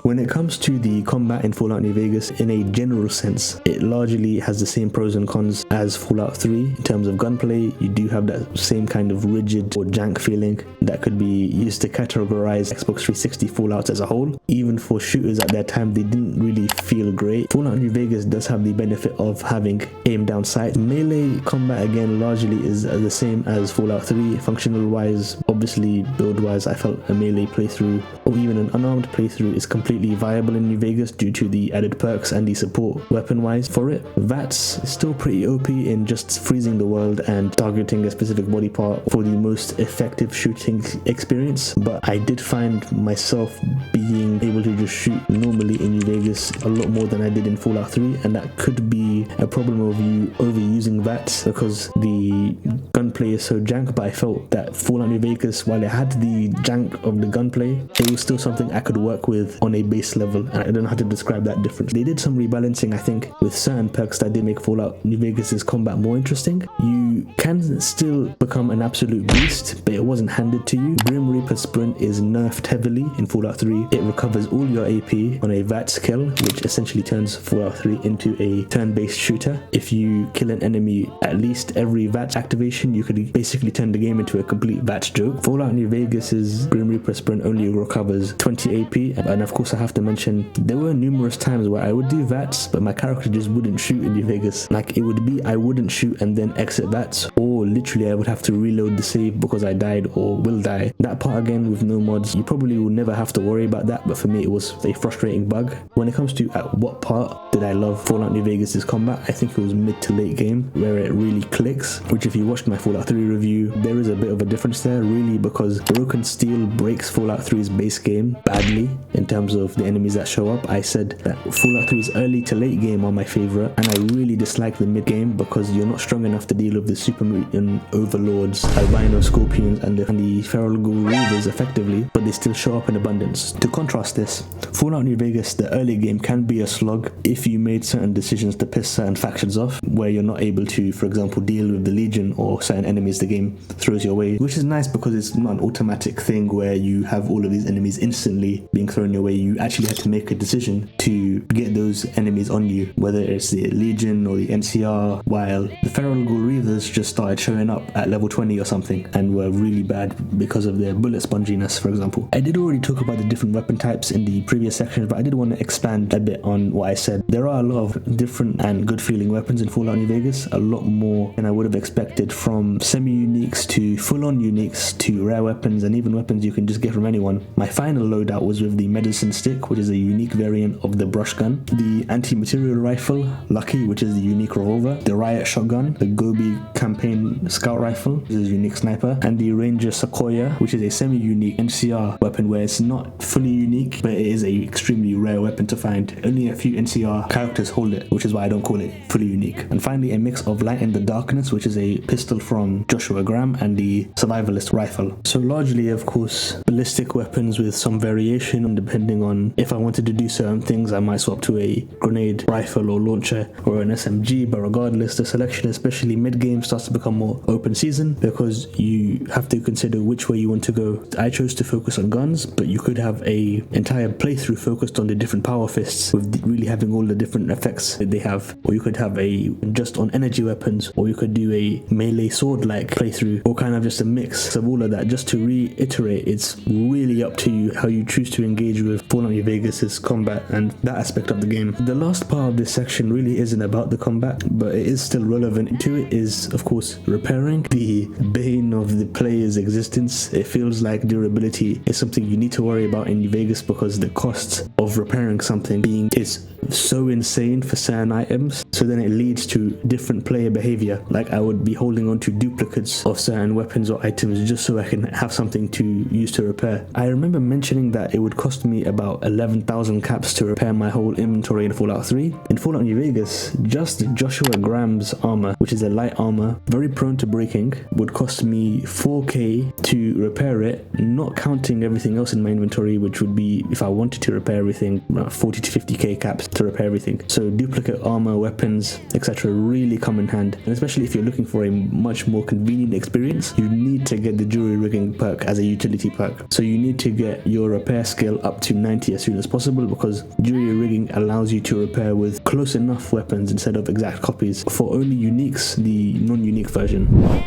When it comes to the combat in Fallout New Vegas, in a general sense, it largely has the same pros and cons as Fallout 3. In terms of gunplay, you do have that same kind of rigid or jank feeling that could be used to categorize Xbox 360 Fallouts as a whole. Even for shooters at that time, they didn't really feel great. Fallout New Vegas does have the benefit of having aim down sight. Melee combat, again, largely is the same as Fallout 3. Functional wise, obviously build wise, I felt a melee playthrough or even an unarmed playthrough is completely viable in New Vegas due to the added perks and the support weapon wise for it. VATS is still pretty OP in just freezing the world and targeting a specific body part for the most effective shooting experience, but I did find myself being able to just shoot normally in New Vegas a lot more than I did in Fallout 3, and that could be a problem of you overusing VATS because the gunplay is so jank. But I felt that Fallout New Vegas, while it had the jank of the gunplay, it was still something I could work with on a base level, and I don't know how to describe that difference. They did some rebalancing, I think, with certain perks that did make Fallout New Vegas's combat more interesting. You can still become an absolute beast, but it wasn't handed to you. Grim Reaper Sprint is nerfed heavily in Fallout 3. It recovers all your AP on a VATS kill, which essentially turns Fallout 3 into a turn-based shooter. If you kill an enemy at least every VATS activation, you could basically turn the game into a complete VATS joke. Fallout New Vegas's Grim Reaper Sprint only recovers 20 AP, and of course I have to mention there were numerous times where I would do VATS, but my character just wouldn't shoot in New Vegas. Like, it would be I wouldn't shoot and then exit VATS, or literally I would have to reload the save because I died or will die. That part, again, with no mods, you probably will never have to worry about that, but for me it was a frustrating bug. When it comes to at what part did I love Fallout New Vegas's combat, I think it was mid to late game where it really clicks, which if you watched my Fallout 3 review, there is a bit of a difference there, really, because Broken Steel breaks Fallout 3's base game badly in terms of the enemies that show up. I said that Fallout 3's early to late game are my favorite, and I really dislike the mid game because you're not strong enough to deal with the super mutant overlords, albino scorpions, and the feral ghoul reavers effectively, but they still show up in abundance. To contrast this, Fallout New Vegas, the early game can be a slog if you made certain decisions to piss certain factions off, where you're not able to, for example, deal with the Legion or certain enemies the game throws your way, which is nice because it's not an automatic thing where you have all of these enemies instantly being thrown your way. You actually had to make a decision to get those enemies on you, whether it's the Legion or the NCR, while the feral ghoul reavers just started showing up at level 20 or something and were really bad because of their bullet sponginess, for example. I did already talk about the different weapon types in the previous sections, but I did want to expand a bit on what I said. There are a lot of different and good feeling weapons in Fallout New Vegas, a lot more than I would have expected, from semi-uniques to full-on uniques to rare weapons and even weapons you can just get from anyone. My final loadout was with the medicine stick, which is a unique variant of the brush gun, the anti-material rifle, Lucky, which is the unique revolver, the riot shotgun, the Gobi campaign scout rifle, which is a unique sniper, and the Ranger Sequoia, which is a semi-unique NCR weapon where it's not fully unique, but it is a extremely rare weapon to find. Only a few NCR characters hold it, which is why I don't call it fully unique. And finally, a mix of Light in the Darkness, which is a pistol from Joshua Graham, and the Survivalist rifle. So largely, of course, ballistic weapons with some variation, depending on if I wanted to do certain things, I might swap to a grenade rifle or launcher or an SMG, but regardless, the selection, especially mid-game, starts to become more open season because you have to consider which way you want to go. I chose to focus on guns, but you could have a entire playthrough focused on the different power fists with really having all the different effects that they have, or you could have a just on energy weapons, or you could do a melee sword like playthrough, or kind of just a mix of all of that. Just to reiterate, it's really up to you how you choose to engage with Fallout New Vegas's combat and that aspect of the game. The last part of this section really isn't about the combat, but it is still relevant to it, is of course repairing, the bane of the player's existence. It feels like durability is something you need to worry about in New Vegas because the cost costs of repairing something is so insane for certain items, so then it leads to different player behavior. Like I would be holding on to duplicates of certain weapons or items just so I can have something to use to repair. I remember mentioning that it would cost me about 11,000 caps to repair my whole inventory in Fallout 3. In Fallout New Vegas, just Joshua Graham's armor, which is a light armor, very prone to breaking, would cost me 4k to repair it, not counting everything else in my inventory, which would be, if I wanted to repair everything, 40 to 50k caps to repair everything. So duplicate armor, weapons, etc. really come in hand, and especially if you're looking for a much more convenient experience, you need to get the jewelry rigging perk as a utility perk. So you need to get your repair skill up to 90 as soon as possible, because jewelry rigging allows you to repair with close enough weapons instead of exact copies. For only uniques, the non-unique version.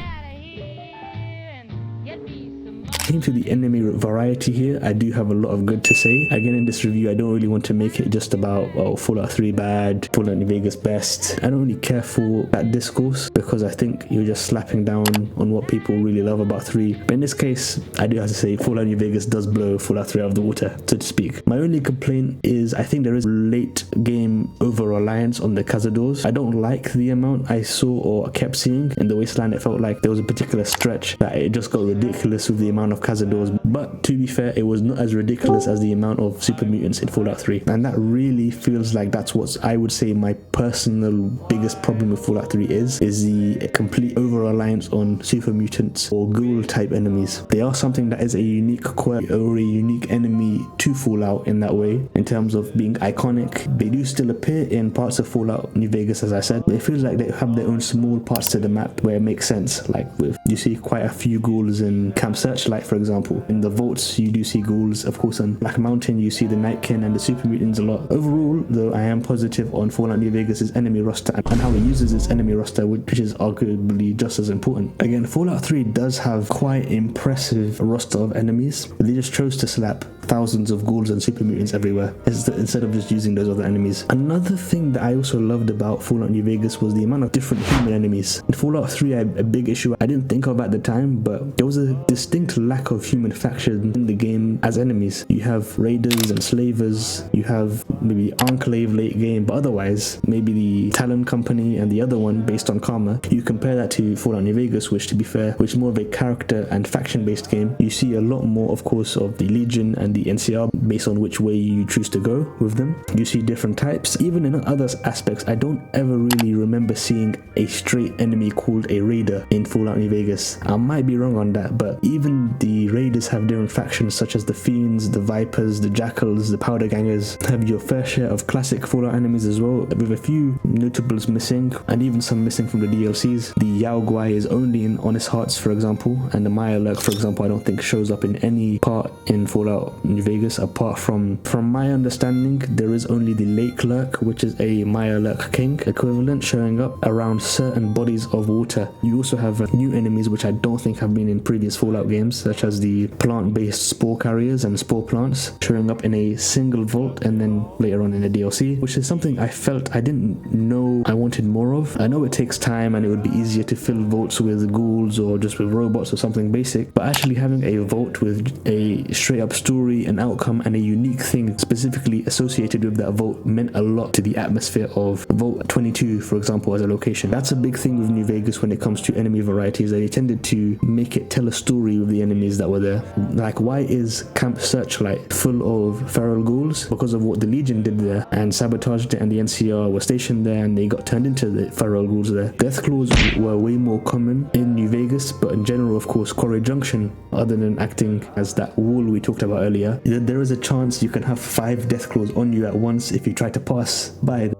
To the enemy variety here, I do have a lot of good to say. Again, in this review, I don't really want to make it just about Fallout 3 bad, Fallout New Vegas best. I don't really care for that discourse, because I think you're just slapping down on what people really love about 3. But in this case, I do have to say Fallout New Vegas does blow Fallout 3 out of the water, so to speak. My only complaint is I think there is late game over-reliance on the Cazadors. I don't like the amount I saw or kept seeing in the Wasteland. It felt like there was a particular stretch that it just got ridiculous with the amount of Cazadors, but to be fair, it was not as ridiculous as the amount of super mutants in Fallout 3, and that really feels like that's what I would say my personal biggest problem with Fallout 3 is the complete over-reliance on super mutants or ghoul type enemies. They are something that is a unique quirk or a unique enemy to Fallout in that way, in terms of being iconic. They do still appear in parts of Fallout New Vegas, as I said, but it feels like they have their own small parts to the map where it makes sense. Like you see quite a few ghouls in Camp Searchlight, for example. In the vaults, you do see ghouls. Of course, on Black Mountain, you see the Nightkin and the super mutants a lot. Overall, though, I am positive on Fallout New Vegas' enemy roster and how it uses its enemy roster, which is arguably just as important. Again, Fallout 3 does have quite impressive roster of enemies. They just chose to slap thousands of ghouls and super mutants everywhere instead of just using those other enemies. Another thing that I also loved about Fallout New Vegas was the amount of different human enemies. In Fallout 3, I had a big issue I didn't think of at the time, but there was a distinct lack of human factions in the game as enemies. You have raiders and slavers, you have maybe Enclave late game, but otherwise maybe the Talon Company and the other one based on Karma. You compare that to Fallout New Vegas, which, to be fair, which is more of a character and faction based game. You see a lot more, of course, of the Legion and the NCR based on which way you choose to go with them. You see different types. Even in other aspects, I don't ever really remember seeing a straight enemy called a raider in Fallout New Vegas. I might be wrong on that, but even the raiders have different factions, such as the Fiends, the Vipers, the Jackals, the Powder Gangers. Have your fair share of classic Fallout enemies as well, with a few notables missing, and even some missing from the DLCs. The Yao Guai is only in Honest Hearts, for example, and the Maya Lurk, for example, I don't think shows up in any part in Fallout New Vegas, apart from my understanding, there is only the Lake Lurk, which is a Maya Lurk King equivalent, showing up around certain bodies of water. You also have new enemies which I don't think have been in previous Fallout games, such as the plant-based spore carriers and spore plants, showing up in a single vault and then later on in the DLC, which is something I felt I didn't know I wanted more of. I know it takes time and it would be easier to fill vaults with ghouls or just with robots or something basic, but actually having a vault with a straight up story and outcome and a unique thing specifically associated with that vault meant a lot to the atmosphere of Vault 22, for example, as a location. That's a big thing with New Vegas when it comes to enemy varieties. They tended to make it tell a story with the enemies that were there. Like, why is Camp Searchlight full of feral ghouls? Because of what the Legion did there and sabotaged it, and the NCR were stationed there and they got turned into the feral ghouls there. Deathclaws were way more common in New Vegas, but in general, of course, Quarry Junction, other than acting as that wall we talked about earlier, there is a chance you can have 5 Deathclaws on you at once if you try to pass by them.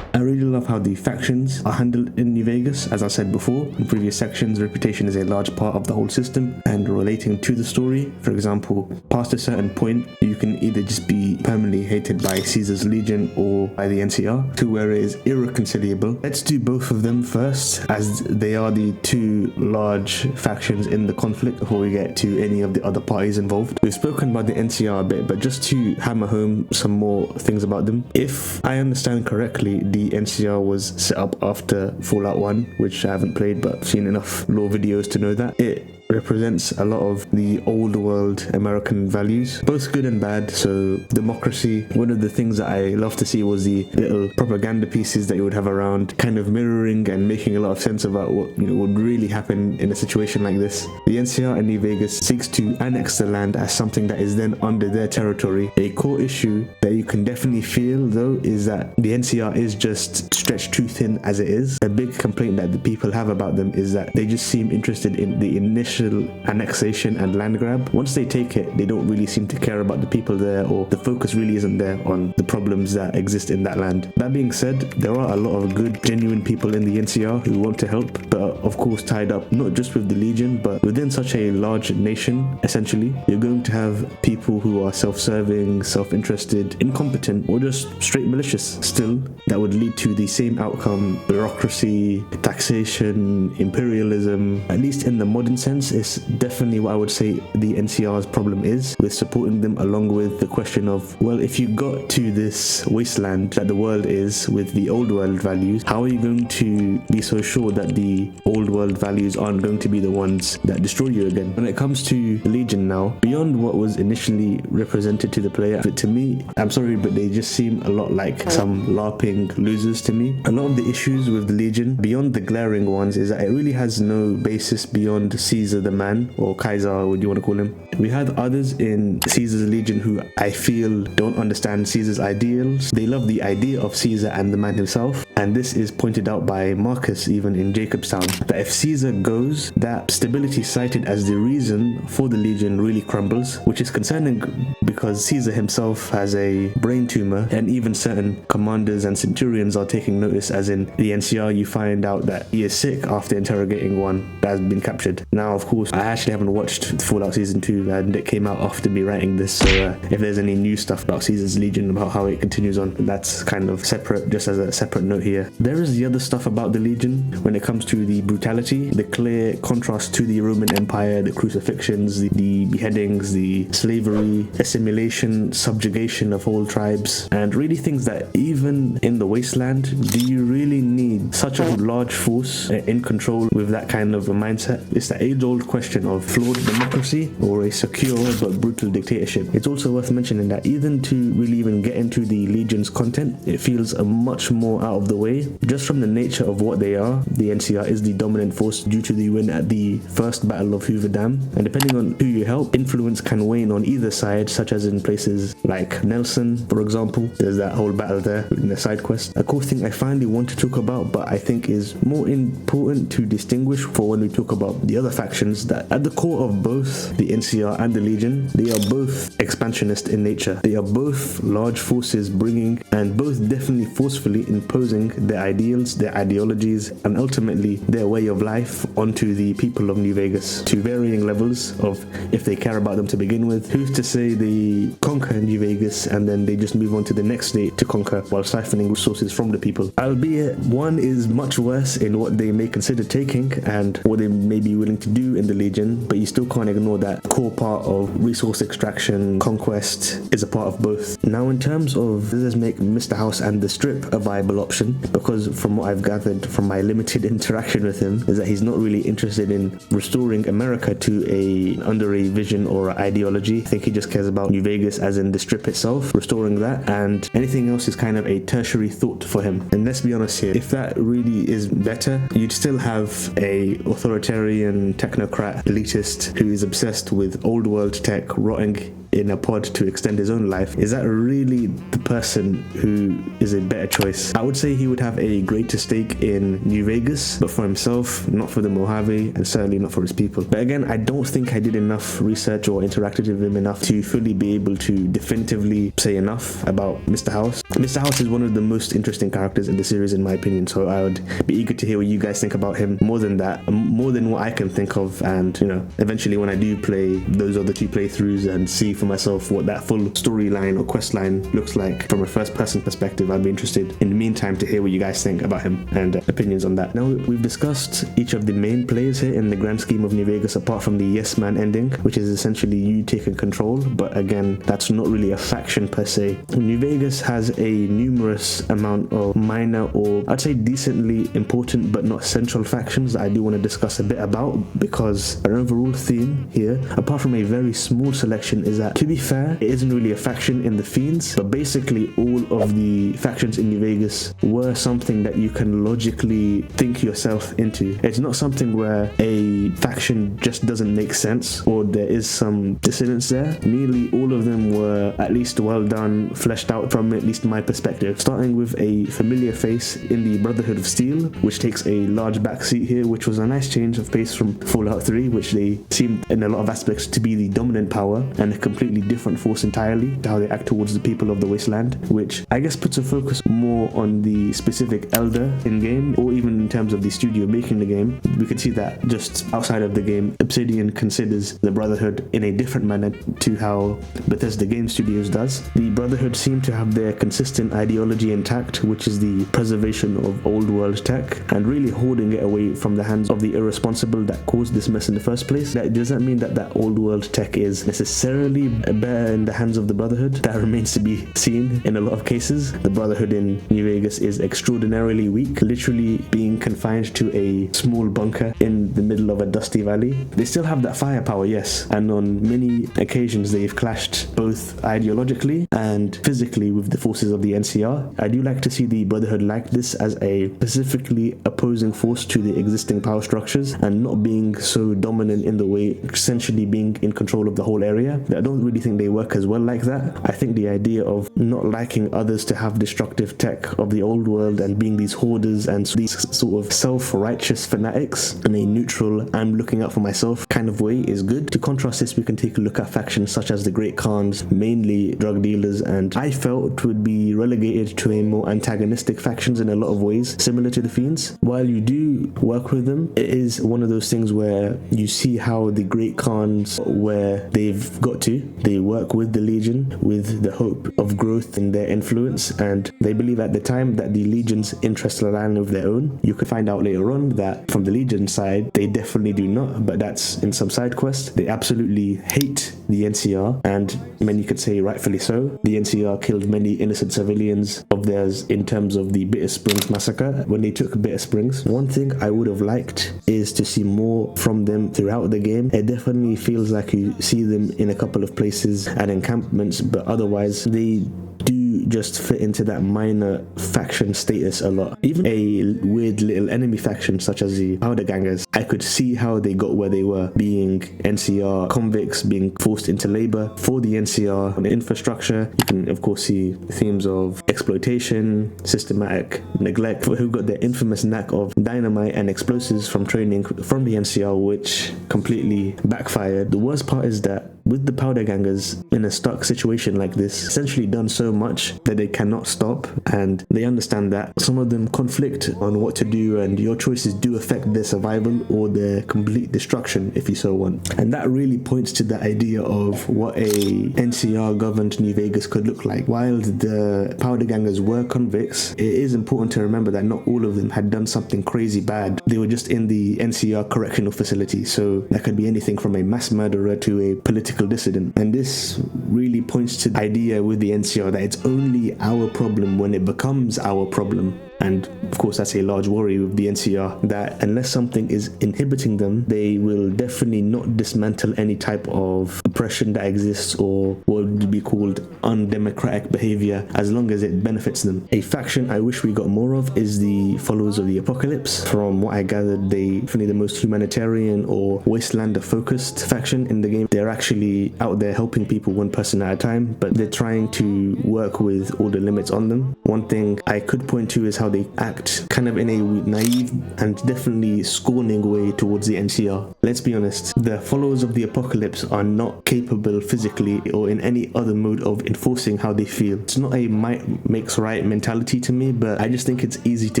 I really love how the factions are handled in New Vegas. As I said before in previous sections, reputation is a large part of the whole system and relating to the story. For example, past a certain point, you can either just be permanently hated by Caesar's Legion or by the NCR, to where it is irreconcilable. Let's do both of them first, as they are the two large factions in the conflict before we get to any of the other parties involved. We've spoken about the NCR a bit, but just to hammer home some more things about them. If I understand correctly, the NCR was set up after Fallout 1, which I haven't played but I've seen enough lore videos to know that. It represents a lot of the old world American values, both good and bad. So democracy, one of the things that I love to see was the little propaganda pieces that you would have around, kind of mirroring and making a lot of sense about what would really happen in a situation like this. The NCR and New Vegas seeks to annex the land as something that is then under their territory. A core issue that you can definitely feel though is that the NCR is just stretched too thin as it is. A big complaint that the people have about them is that they just seem interested in the initial annexation and land grab. Once they take it, they don't really seem to care about the people there, or the focus really isn't there on the problems that exist in that land. That being said, there are a lot of good, genuine people in the NCR who want to help, but are of course tied up not just with the Legion, but within such a large nation. Essentially, you're going to have people who are self-serving, self-interested, incompetent, or just straight malicious. Still, that would lead to the same outcome: bureaucracy, taxation, imperialism. At least in the modern sense, is definitely what I would say the NCR's problem is, with supporting them, along with the question of, well, if you got to this wasteland that the world is with the old world values, how are you going to be so sure that the old world values aren't going to be the ones that destroy you again? When it comes to the Legion now, beyond what was initially represented to the player, but to me, I'm sorry, but they just seem a lot like some LARPing losers to me. A lot of the issues with the Legion, beyond the glaring ones, is that it really has no basis beyond Caesar the man, or Kaiser, what do you want to call him. We have others in Caesar's Legion who I feel don't understand Caesar's ideals. They love the idea of Caesar and the man himself, and this is pointed out by Marcus even in Jacobstown, that if Caesar goes, that stability cited as the reason for the Legion really crumbles, which is concerning because Caesar himself has a brain tumor, and even certain commanders and centurions are taking notice, as in the NCR you find out that he is sick after interrogating one that has been captured. Now of course I actually haven't watched Fallout Season 2 and it came out after me writing this, so if there's any new stuff about Caesar's Legion, about how it continues on, that's kind of separate, just as a separate note here. There is the other stuff about the Legion when it comes to the brutality, the clear contrast to the Roman Empire, the crucifixions, the beheadings, the slavery, assimilation, subjugation of whole tribes, and really things that even in the wasteland, do you really need such a large force in control with that kind of a mindset? It's the age-old question of flawed democracy or a secure but brutal dictatorship. It's also worth mentioning that even to really even get into the Legion's content, it feels a much more out of the way, just from the nature of what they are. The NCR is the dominant force due to the win at the first Battle of Hoover Dam, and depending on who you help, influence can wane on either side, such as in places like Nelson, for example. There's that whole battle there in the side quest. A cool thing I finally want to talk about, but I think is more important to distinguish for when we talk about the other factions, that at the core of both the NCR and the Legion, they are both expansionist in nature. They are both large forces bringing, and both definitely forcefully imposing their ideals, their ideologies, and ultimately their way of life onto the people of New Vegas, to varying levels of if they care about them to begin with. Who's to say they conquer New Vegas and then they just move on to the next state to conquer while siphoning resources from the people? Albeit one is much worse in what they may consider taking and what they may be willing to do in the Legion, but you still can't ignore that core part of resource extraction, conquest is a part of both. Now in terms of, does this make Mr. House and the Strip a viable option? Because from what I've gathered from my limited interaction with him, is that he's not really interested in restoring America to under a vision or ideology. I think he just cares about New Vegas, as in the Strip itself, restoring that, and anything else is kind of a tertiary thought for him. And let's be honest here, if that really is better, you'd still have a authoritarian technocrat elitist who is obsessed with old world tech rotting in a pod to extend his own life. Is that really the person who is a better choice? I would say he would have a greater stake in New Vegas, but for himself, not for the Mojave, and certainly not for his people. But again, I don't think I did enough research or interacted with him enough to fully be able to definitively say enough about Mr. House. Mr. House is one of the most interesting characters in the series in my opinion, so I would be eager to hear what you guys think about him, more than that, more than what I can think of, and eventually when I do play those other two playthroughs and see for for myself what that full storyline or quest line looks like from a first person perspective. I'd be interested in the meantime to hear what you guys think about him and opinions on that. Now, we've discussed each of the main players here in the grand scheme of New Vegas, apart from the yes man ending, which is essentially you taking control, but again, that's not really a faction per se. New Vegas has a numerous amount of minor, or I'd say decently important but not central factions that I do want to discuss a bit about, because an overall theme here, apart from a very small selection, is that, to be fair, it isn't really a faction in the Fiends, but basically all of the factions in New Vegas were something that you can logically think yourself into. It's not something where a faction just doesn't make sense or there is some dissonance there. Nearly all of them were at least well done, fleshed out from at least my perspective, starting with a familiar face in the Brotherhood of Steel, which takes a large backseat here, which was a nice change of pace from Fallout 3, which they seemed in a lot of aspects to be the dominant power and a completely different force entirely to how they act towards the people of the wasteland, which I guess puts a focus more on the specific elder in game, or even in terms of the studio making the game. We could see that just outside of the game, Obsidian considers the Brotherhood in a different manner to how Bethesda Game Studios does. The Brotherhood seem to have their consistent ideology intact, which is the preservation of old world tech and really holding it away from the hands of the irresponsible that caused this mess in the first place. That doesn't mean that that old world tech is necessarily better in the hands of the Brotherhood. That remains to be seen in a lot of cases. The Brotherhood in New Vegas is extraordinarily weak, literally being confined to a small bunker in the middle of a dusty valley. They still have that firepower, yes, and on many occasions they've clashed both ideologically and physically with the forces of the NCR. I do like to see the Brotherhood like this as a specifically opposing force to the existing power structures and not being so dominant in the way, essentially being in control of the whole area. I don't really think they work as well like that. I think the idea of not liking others to have destructive tech of the old world and being these hoarders and these sort of self-righteous fanatics in a neutral, I'm looking out for myself kind of way is good. To contrast this, we can take a look at factions such as the Great Khans, mainly drug dealers, and I felt would be relegated to a more antagonistic factions in a lot of ways, similar to the Fiends. While you do work with them, it is one of those things where you see how the Great Khans, where they've got to, they work with the Legion with the hope of growth in their influence, and they believe at the time that the Legion's interests align with their own. You could find out later on that from the Legion side, they definitely do not, but that's in some side quests. They absolutely hate the NCR, and many could say rightfully so. The NCR killed many innocent civilians of theirs in terms of the Bitter Springs massacre when they took Bitter Springs. One thing I would have liked is to see more from them throughout the game. It definitely feels like you see them in a couple of places and encampments, but otherwise they do just fit into that minor faction status a lot. Even a weird little enemy faction such as the Powder Gangers, I could see how they got where they were, being NCR convicts being forced into labor for the NCR on the infrastructure. You can of course see themes of exploitation, systematic neglect, who got their infamous knack of dynamite and explosives from training from the NCR, which completely backfired. The worst part is that with the Powder Gangers in a stuck situation like this, essentially done so much that they cannot stop, and they understand that some of them conflict on what to do, and your choices do affect their survival or their complete destruction if you so want. And that really points to the idea of what a NCR governed New Vegas could look like. While the Powder Gangers were convicts, it is important to remember that not all of them had done something crazy bad. They were just in the NCR correctional facility, so that could be anything from a mass murderer to a political dissident. And this really points to the idea with the NCR that it's only our problem when it becomes our problem. And of course that's a large worry with the NCR, that unless something is inhibiting them, they will definitely not dismantle any type of oppression that exists or what would be called undemocratic behavior, as long as it benefits them. A faction I wish we got more of is the Followers of the Apocalypse. From what I gathered, they definitely the most humanitarian or wastelander focused faction in the game. They're actually out there helping people one person at a time, but they're trying to work with all the limits on them. One thing I could point to is how they act kind of in a naive and definitely scorning way towards the NCR. Let's be honest, the followers of the apocalypse are not capable physically or in any other mode of enforcing how they feel. It's not a might makes right mentality to me, but I just think it's easy to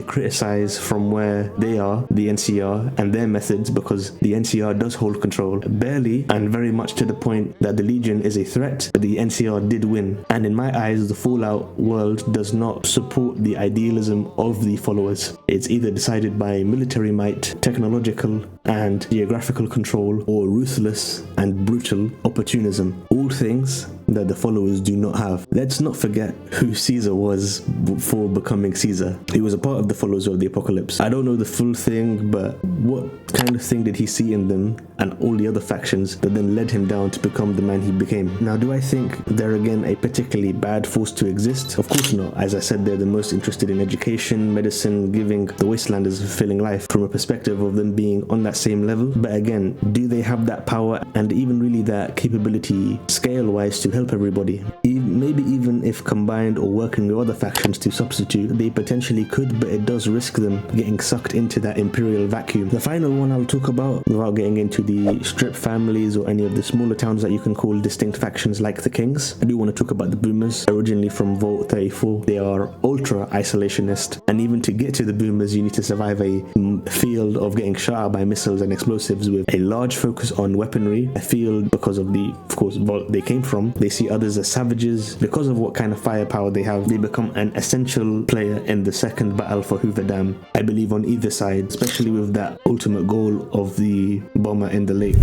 criticize from where they are, the NCR, and their methods, because the NCR does hold control, barely, and very much to the point that the Legion is a threat, but the NCR did win. And in my eyes, the Fallout world does not support the idealism of the followers. It's either decided by military might, technological and geographical control, or ruthless and brutal opportunism. All things that the followers do not have. Let's not forget who Caesar was before becoming Caesar. He was a part of the followers of the apocalypse. I don't know the full thing, but what kind of thing did he see in them and all the other factions that then led him down to become the man he became? Now, do I think they're again a particularly bad force to exist? Of course not. As I said, they're the most interested in education, medicine, giving the wastelanders a fulfilling life from a perspective of them being on that same level. But again, do they have that power and even really that capability scale-wise to help everybody? Maybe even if combined or working with other factions to substitute, they potentially could, but it does risk them getting sucked into that imperial vacuum. The final one I'll talk about, without getting into the strip families or any of the smaller towns that you can call distinct factions like the Kings, I do want to talk about the Boomers, originally from Vault 34. They are ultra isolationist, and even to get to the Boomers you need to survive a field of getting shot at by missiles and explosives with a large focus on weaponry. A field because of the, of course, vault they came from. They see others as savages. Because of what kind of firepower they have, they become an essential player in the second battle for Hoover Dam, I believe, on either side, especially with that ultimate goal of the bomber in the lake.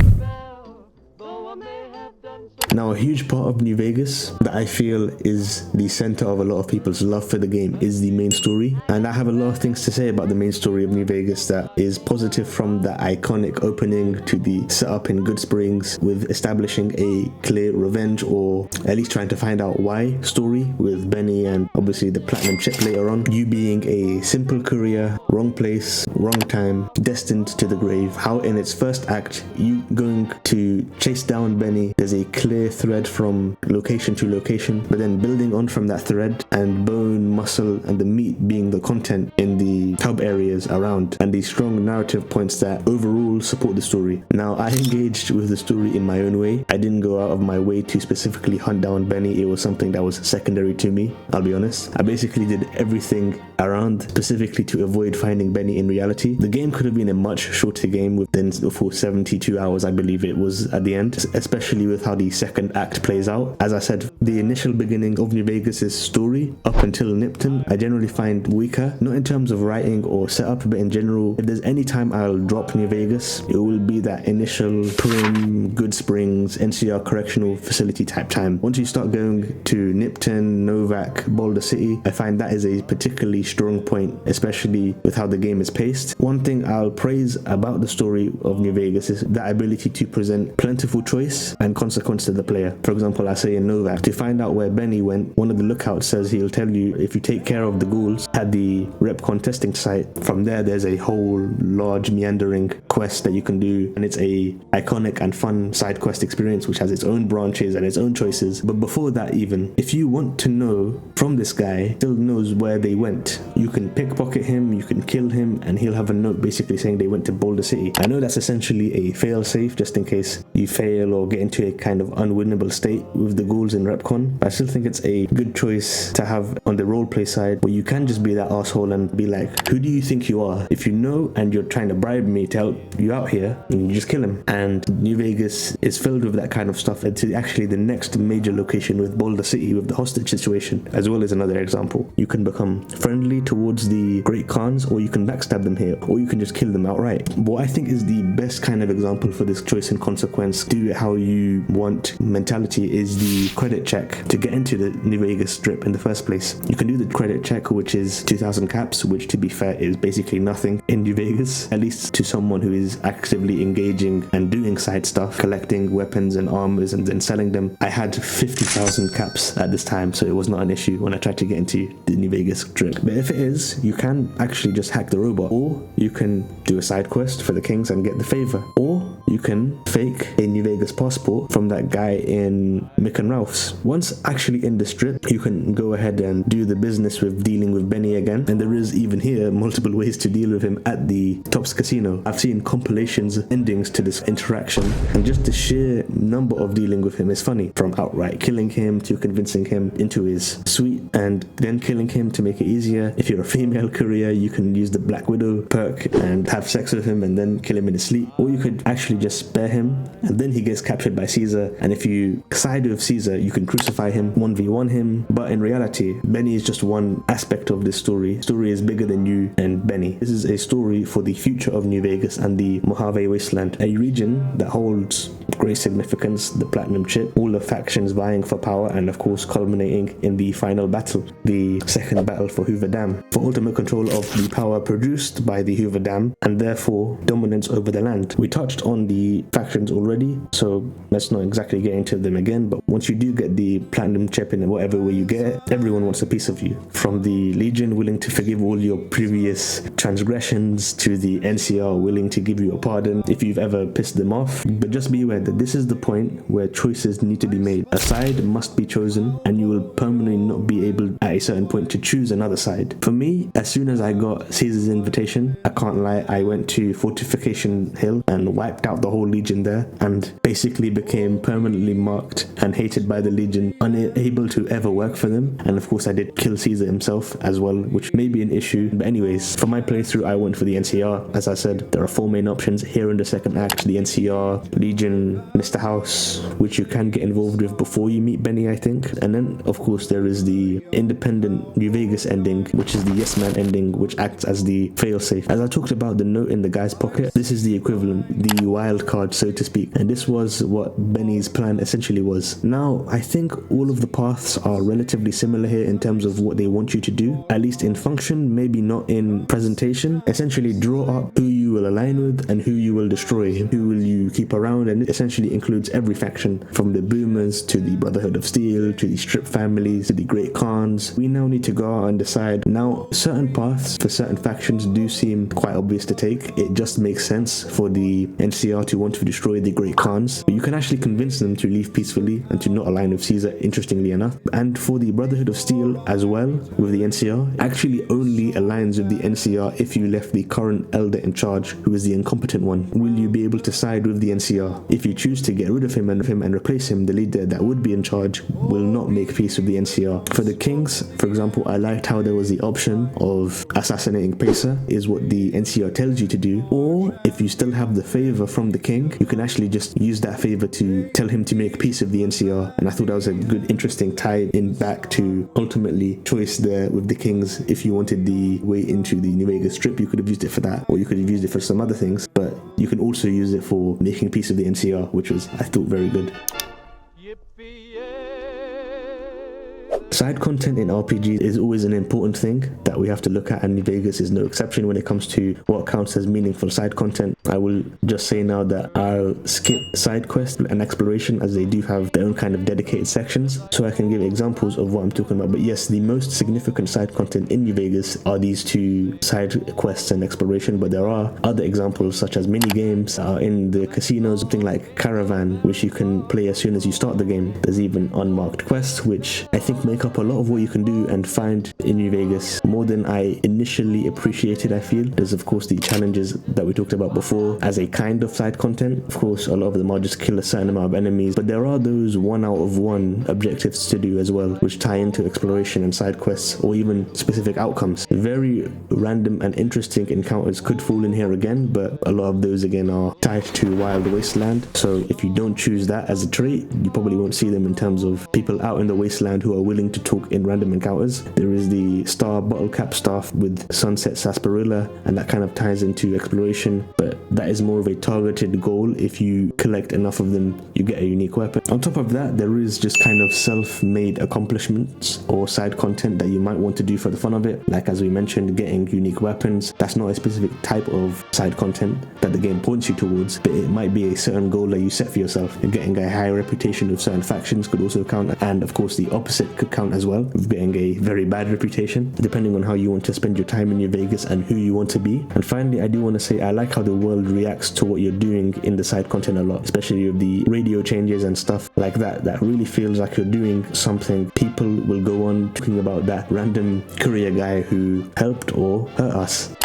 Now, a huge part of New Vegas that I feel is the center of a lot of people's love for the game is the main story. And I have a lot of things to say about the main story of New Vegas that is positive, from the iconic opening to the setup in Good Springs with establishing a clear revenge, or at least trying to find out why story with Benny and obviously the platinum chip later on. You being a simple courier, wrong place, wrong time, destined to the grave. How in its first act, you going to chase down Benny. There's a clear thread from location to location, but then building on from that thread, and bone, muscle, and the meat being the content in the hub areas around, and these strong narrative points that overall support the story. Now, I engaged with the story in my own way. I didn't go out of my way to specifically hunt down Benny. It was something that was secondary to me, I'll be honest. I basically did everything around specifically to avoid finding Benny in reality. The game could have been a much shorter game within for 72 hours, I believe it was at the end, especially with how the second act plays out. As I said, the initial beginning of New Vegas' story up until Nipton I generally find weaker, not in terms of writing or setup, but in general. If there's any time I'll drop New Vegas, it will be that initial Prim, Good Springs, NCR correctional facility type time. Once you start going to Nipton, Novak, Boulder City, I find that is a particularly strong point, especially with how the game is paced. One thing I'll praise about the story of New Vegas is the ability to present plentiful choice and consequence to the player. For example, I say in Novak, to find out where Benny went, one of the lookouts says he'll tell you if you take care of the ghouls at the Repcon testing site. From there's a whole large meandering quest that you can do, and it's a iconic and fun side quest experience which has its own branches and its own choices. But before that, even if you want to know from this guy, still knows where they went, you can pickpocket him, you can kill him, and he'll have a note basically saying they went to Boulder City. I know that's essentially a fail safe just in case you fail or get into a kind of unwinnable state with the ghouls in Repcon, but I still think it's a good choice to have on the roleplay side, where you can just be that asshole and be like, who do you think you are? If you know and you're trying to bribe me to help you out here, and you just kill him. And New Vegas is filled with that kind of stuff. It's actually the next major location with Boulder City with the hostage situation, as well as another example. You can become friendly towards the Great Khans, or you can backstab them here, or you can just kill them outright. What I think is the best kind of example for this choice and consequence, do it how you want mentality, is the credit check to get into the New Vegas strip in the first place. You can do the credit check, which is 2,000 caps, which to be fair is basically nothing in New Vegas, at least to someone who is actively engaging and doing side stuff, collecting weapons and armors and then selling them. I had 50,000 caps at this time, so it was not an issue when I tried to get into the New Vegas strip. But if it is, you can actually just hack the robot, or you can do a side quest for the Kings and get the favor, or you can fake a New Vegas passport from that guy in Mick and Ralph's. Once actually in the strip, you can go ahead and do the business with dealing with Benny again, and there is even here multiple ways to deal with him at the Tops Casino. I've seen compilations endings to this interaction, and just the sheer number of dealing with him is funny, from outright killing him to convincing him into his suite and then killing him to make it easier. If you're a female courier, you can use the Black Widow perk and have sex with him and then kill him in his sleep, or you could actually just spare him and then he gets captured by Caesar, and if you side with Caesar, you can crucify him, 1v1 him. But in reality, Benny is just one aspect of this story. The story is bigger than you and Benny. This is a story for the future of New Vegas and the Mojave Wasteland, a region that holds great significance, the Platinum Chip, all the factions vying for power, and of course culminating in the final battle, the second battle for Hoover Dam, for ultimate control of the power produced by the Hoover Dam and therefore dominance over the land. We touched on the factions already, so let's not exactly get into them again, but once you do get the Platinum Chip in whatever way you get it, everyone wants a piece of you. From the Legion willing to forgive all your previous transgressions to the NCR willing to give you a pardon if you've ever pissed them off. But just be aware that this is the point where choices need to be made. A side must be chosen, and you will permanently not be able at a certain point to choose another side. For me, as soon as I got Caesar's invitation, I can't lie, I went to Fortification Hill and wiped out the whole Legion there, and basically became permanently marked and hated by the Legion, unable to ever work for them. And of course I did kill Caesar himself as well, which may be an issue, but anyways, for my playthrough I went for the NCR. As I said, there are 4 main options here in the second act: the NCR, Legion, Mr. House, which you can get involved with before you meet Benny, I think. And then of course there is the independent New Vegas ending, which is the Yes Man ending, which acts as the failsafe. As I talked about the note in the guy's pocket, this is the equivalent, the wild card, so to speak, and this was what Benny's plan essentially was. Now I think all of the paths are relatively similar here in terms of what they want you to do, at least in function, maybe not in presentation. Essentially draw up who you will align with and who you will destroy, who will you keep around, and it essentially includes every faction, from the Boomers to the Brotherhood of Steel to the Strip families to the Great Khans. We now need to go out and decide. Now certain paths for certain factions do seem quite obvious to take. It just makes sense for the NCR to want to destroy the Great Khans, but you can actually convince them to leave peacefully and to not align with Caesar, interestingly enough. And for the Brotherhood of Steel as well, with the NCR, actually only aligns with the NCR if you left the current elder in charge, who is the incompetent one. Will you be able to side with the NCR? If you choose to get rid of him and replace him, the leader that would be in charge will not make peace with the NCR. For the Kings, for example, I liked how there was the option of assassinating Pacer, is what the NCR tells you to do, or if you still have the favor from the king, you can actually just use that favor to tell him to make peace with the NCR. And I thought that was a good, interesting tie in back to ultimately choice there with the Kings. If you wanted the way into the New Vegas Strip, you could have used it for that, or you could have used it for some other things, but you can also use it for making peace with the NCR, which was, I thought, very good. Side content in RPGs is always an important thing that we have to look at, and New Vegas is no exception when it comes to what counts as meaningful side content. I will just say now that I'll skip side quest and exploration, as they do have their own kind of dedicated sections, so I can give examples of what I'm talking about. But yes, the most significant side content in New Vegas are these 2 side quests and exploration, but there are other examples such as mini games in the casinos, something like Caravan, which you can play as soon as you start the game. There's even unmarked quests, which I think make up a lot of what you can do and find in New Vegas, more than I initially appreciated. I feel there's of course the challenges that we talked about before as a kind of side content. Of course a lot of them are just kill a certain amount of enemies, but there are those 1 out of 1 objectives to do as well, which tie into exploration and side quests, or even specific outcomes. Very random and interesting encounters could fall in here again, but a lot of those again are tied to Wild Wasteland, so if you don't choose that as a trait, you probably won't see them in terms of people out in the wasteland who are willing to talk in random encounters. There is the Star Bottle Cap staff with Sunset Sarsaparilla, and that kind of ties into exploration, but that is more of a targeted goal. If you collect enough of them, you get a unique weapon. On top of that, there is just kind of self-made accomplishments or side content that you might want to do for the fun of it, like as we mentioned, getting unique weapons. That's not a specific type of side content that the game points you towards, but it might be a certain goal that you set for yourself. Getting a high reputation with certain factions could also count, and of course the opposite could count as well, with getting a very bad reputation, depending on how you want to spend your time in New Vegas and who you want to be. And finally, I do want to say I like how the world world reacts to what you're doing in the side content a lot, especially with the radio changes and stuff like that. That really feels like you're doing something. People will go on talking about that random courier guy who helped or hurt us.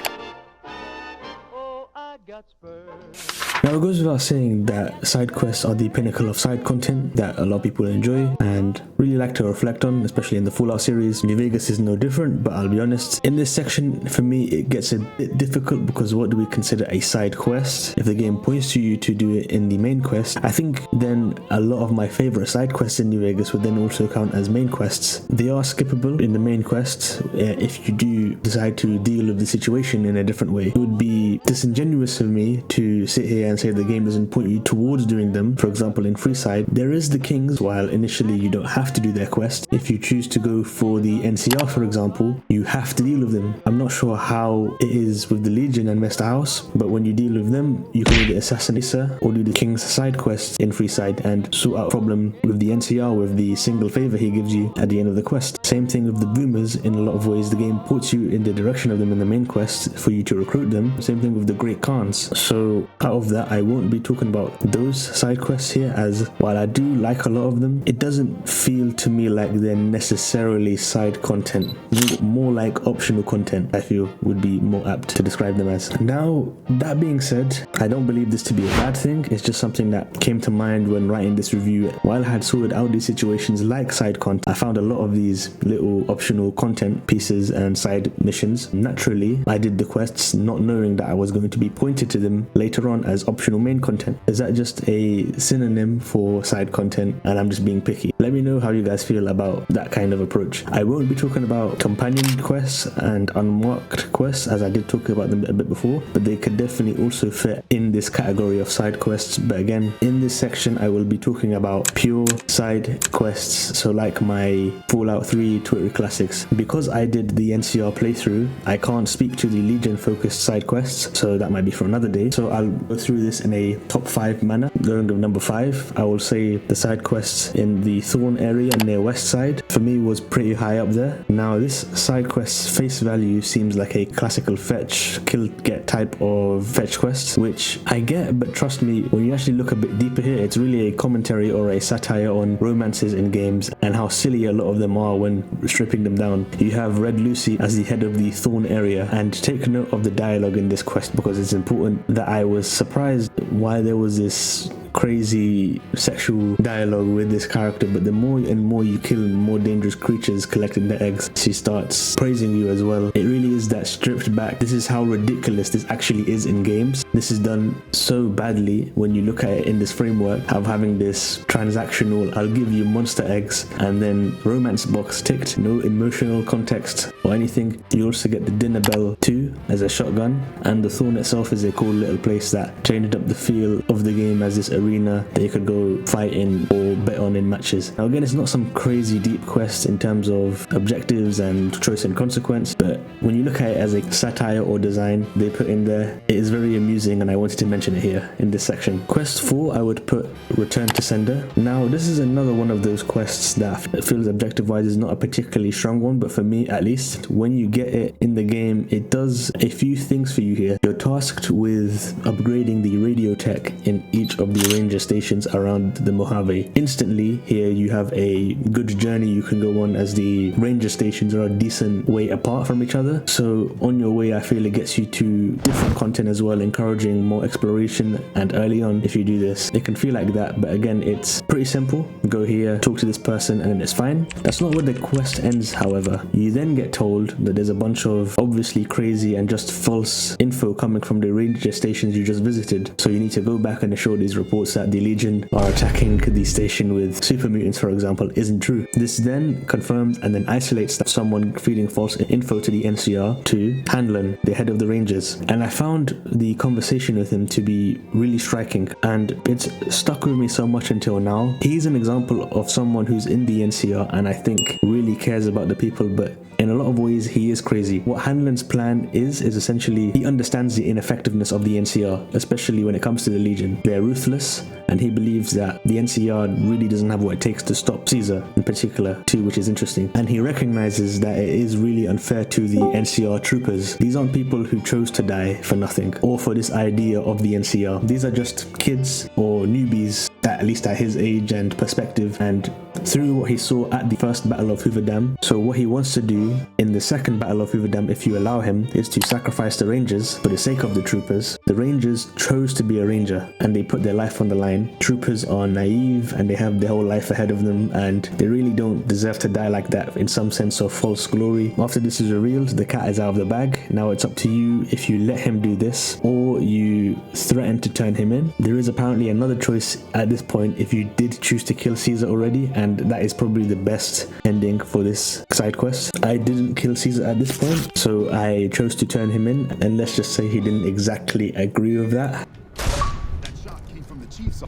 Now it goes without saying that side quests are the pinnacle of side content that a lot of people enjoy and really like to reflect on, especially in the Fallout series. New Vegas is no different, but I'll be honest, in this section for me it gets a bit difficult, because what do we consider a side quest? If the game points to you to do it in the main quest, I think then a lot of my favorite side quests in New Vegas would then also count as main quests. They are skippable in the main quest if you do decide to deal with the situation in a different way. It would be disingenuous of me to sit here and say the game doesn't point you towards doing them. For example, in Freeside, there is the Kings. While initially you don't have to do their quest, if you choose to go for the NCR, for example, you have to deal with them. I'm not sure how it is with the Legion and Mr. House, but when you deal with them, you can either assassinate or do the King's side quest in Freeside and sort out problem with the NCR with the single favor he gives you at the end of the quest. Same thing with the Boomers. In a lot of ways, the game puts you in the direction of them in the main quest for you to recruit them. Same thing with the Great Khans. So out of that, I won't be talking about those side quests here, as while I do like a lot of them, it doesn't feel to me like they're necessarily side content. More like optional content, I feel would be more apt to describe them as. Now, that being said, I don't believe this to be a bad thing. It's just something that came to mind when writing this review. While I had sorted out these situations like side content, I found a lot of these little optional content pieces and side missions. Naturally, I did the quests not knowing that I was going to be pointed to them later on as optional main content. Is that just a synonym for side content and I'm just being picky? Let me know how you guys feel about that kind of approach. I won't be talking about companion quests and unmarked quests, as I did talk about them a bit before, but they could definitely also fit in this category of side quests. But again, in this section I will be talking about pure side quests, so like my Fallout 3 Twitter classics. Because I did the NCR playthrough, I can't speak to the Legion focused side quests, so that might be for another day. So I'll go through this in a top 5 manner. Going with number 5, I will say the side quests in the Thorn area near West Side for me was pretty high up there. Now this side quest's face value seems like a classical fetch, kill, get type of fetch quest, which I get, but trust me, when you actually look a bit deeper here, it's really a commentary or a satire on romances in games and how silly a lot of them are when stripping them down. You have Red Lucy as the head of the Thorn area, and take note of the dialogue in this quest because it's important. That I was surprised why there was this crazy sexual dialogue with this character, but the more and more you kill more dangerous creatures collecting the eggs, she starts praising you as well. It really is that stripped back. This is how ridiculous this actually is in games. This is done so badly when you look at it in this framework of having this transactional, I'll give you monster eggs and then romance box ticked, no emotional context or anything. You also get the dinner bell too as a shotgun, and the Thorn itself is a cool little place that changed up the feel of the game as this arena that you could go fight in or bet on in matches. Now again, it's not some crazy deep quest in terms of objectives and choice and consequence, but when you look at it as a satire or design they put in there, it is very amusing, and I wanted to mention it here in this section. Quest 4, I would put Return to Sender. Now this is another one of those quests that feels objective wise is not a particularly strong one, but for me at least, when you get it in the game, it does a few things for you here. You're tasked with upgrading the radio tech in each of the ranger stations around the Mojave. Instantly here you have a good journey you can go on, as the ranger stations are a decent way apart from each other. So on your way I feel it gets you to different content as well, encouraging more exploration, and early on if you do this it can feel like that, but again it's pretty simple. Go here, talk to this person, and then it's fine. That's not where the quest ends, however. You then get told that there's a bunch of obviously crazy and just false info coming from the ranger stations you just visited, so you need to go back and assure these reports that the Legion are attacking the station with super mutants, for example, isn't true. This then confirms and then isolates that someone feeding false info to the NCR to Hanlon, the head of the Rangers, and I found the conversation with him to be really striking, and it's stuck with me so much until now. He's an example of someone who's in the NCR and I think really cares about the people, but in a lot of ways he is crazy. What Hanlon's plan is essentially he understands the ineffectiveness of the NCR, especially when it comes to the Legion. They're ruthless and and he believes that the NCR really doesn't have what it takes to stop Caesar in particular too, which is interesting. And he recognizes that it is really unfair to the NCR troopers. These aren't people who chose to die for nothing or for this idea of the NCR. These are just kids or newbies, at least at his age and perspective, and through what he saw at the first Battle of Hoover Dam. So what he wants to do in the second Battle of Hoover Dam, if you allow him, is to sacrifice the Rangers for the sake of the troopers. The Rangers chose to be a Ranger and they put their life on the line. Troopers are naive and they have their whole life ahead of them, and they really don't deserve to die like that, in some sense of false glory. After this is revealed, the cat is out of the bag. Now it's up to you if you let him do this or you threaten to turn him in. There is apparently another choice at this point if you did choose to kill Caesar already, and that is probably the best ending for this side quest. I didn't kill Caesar at this point, so I chose to turn him in, and let's just say he didn't exactly agree with that. That shot came from the chief's.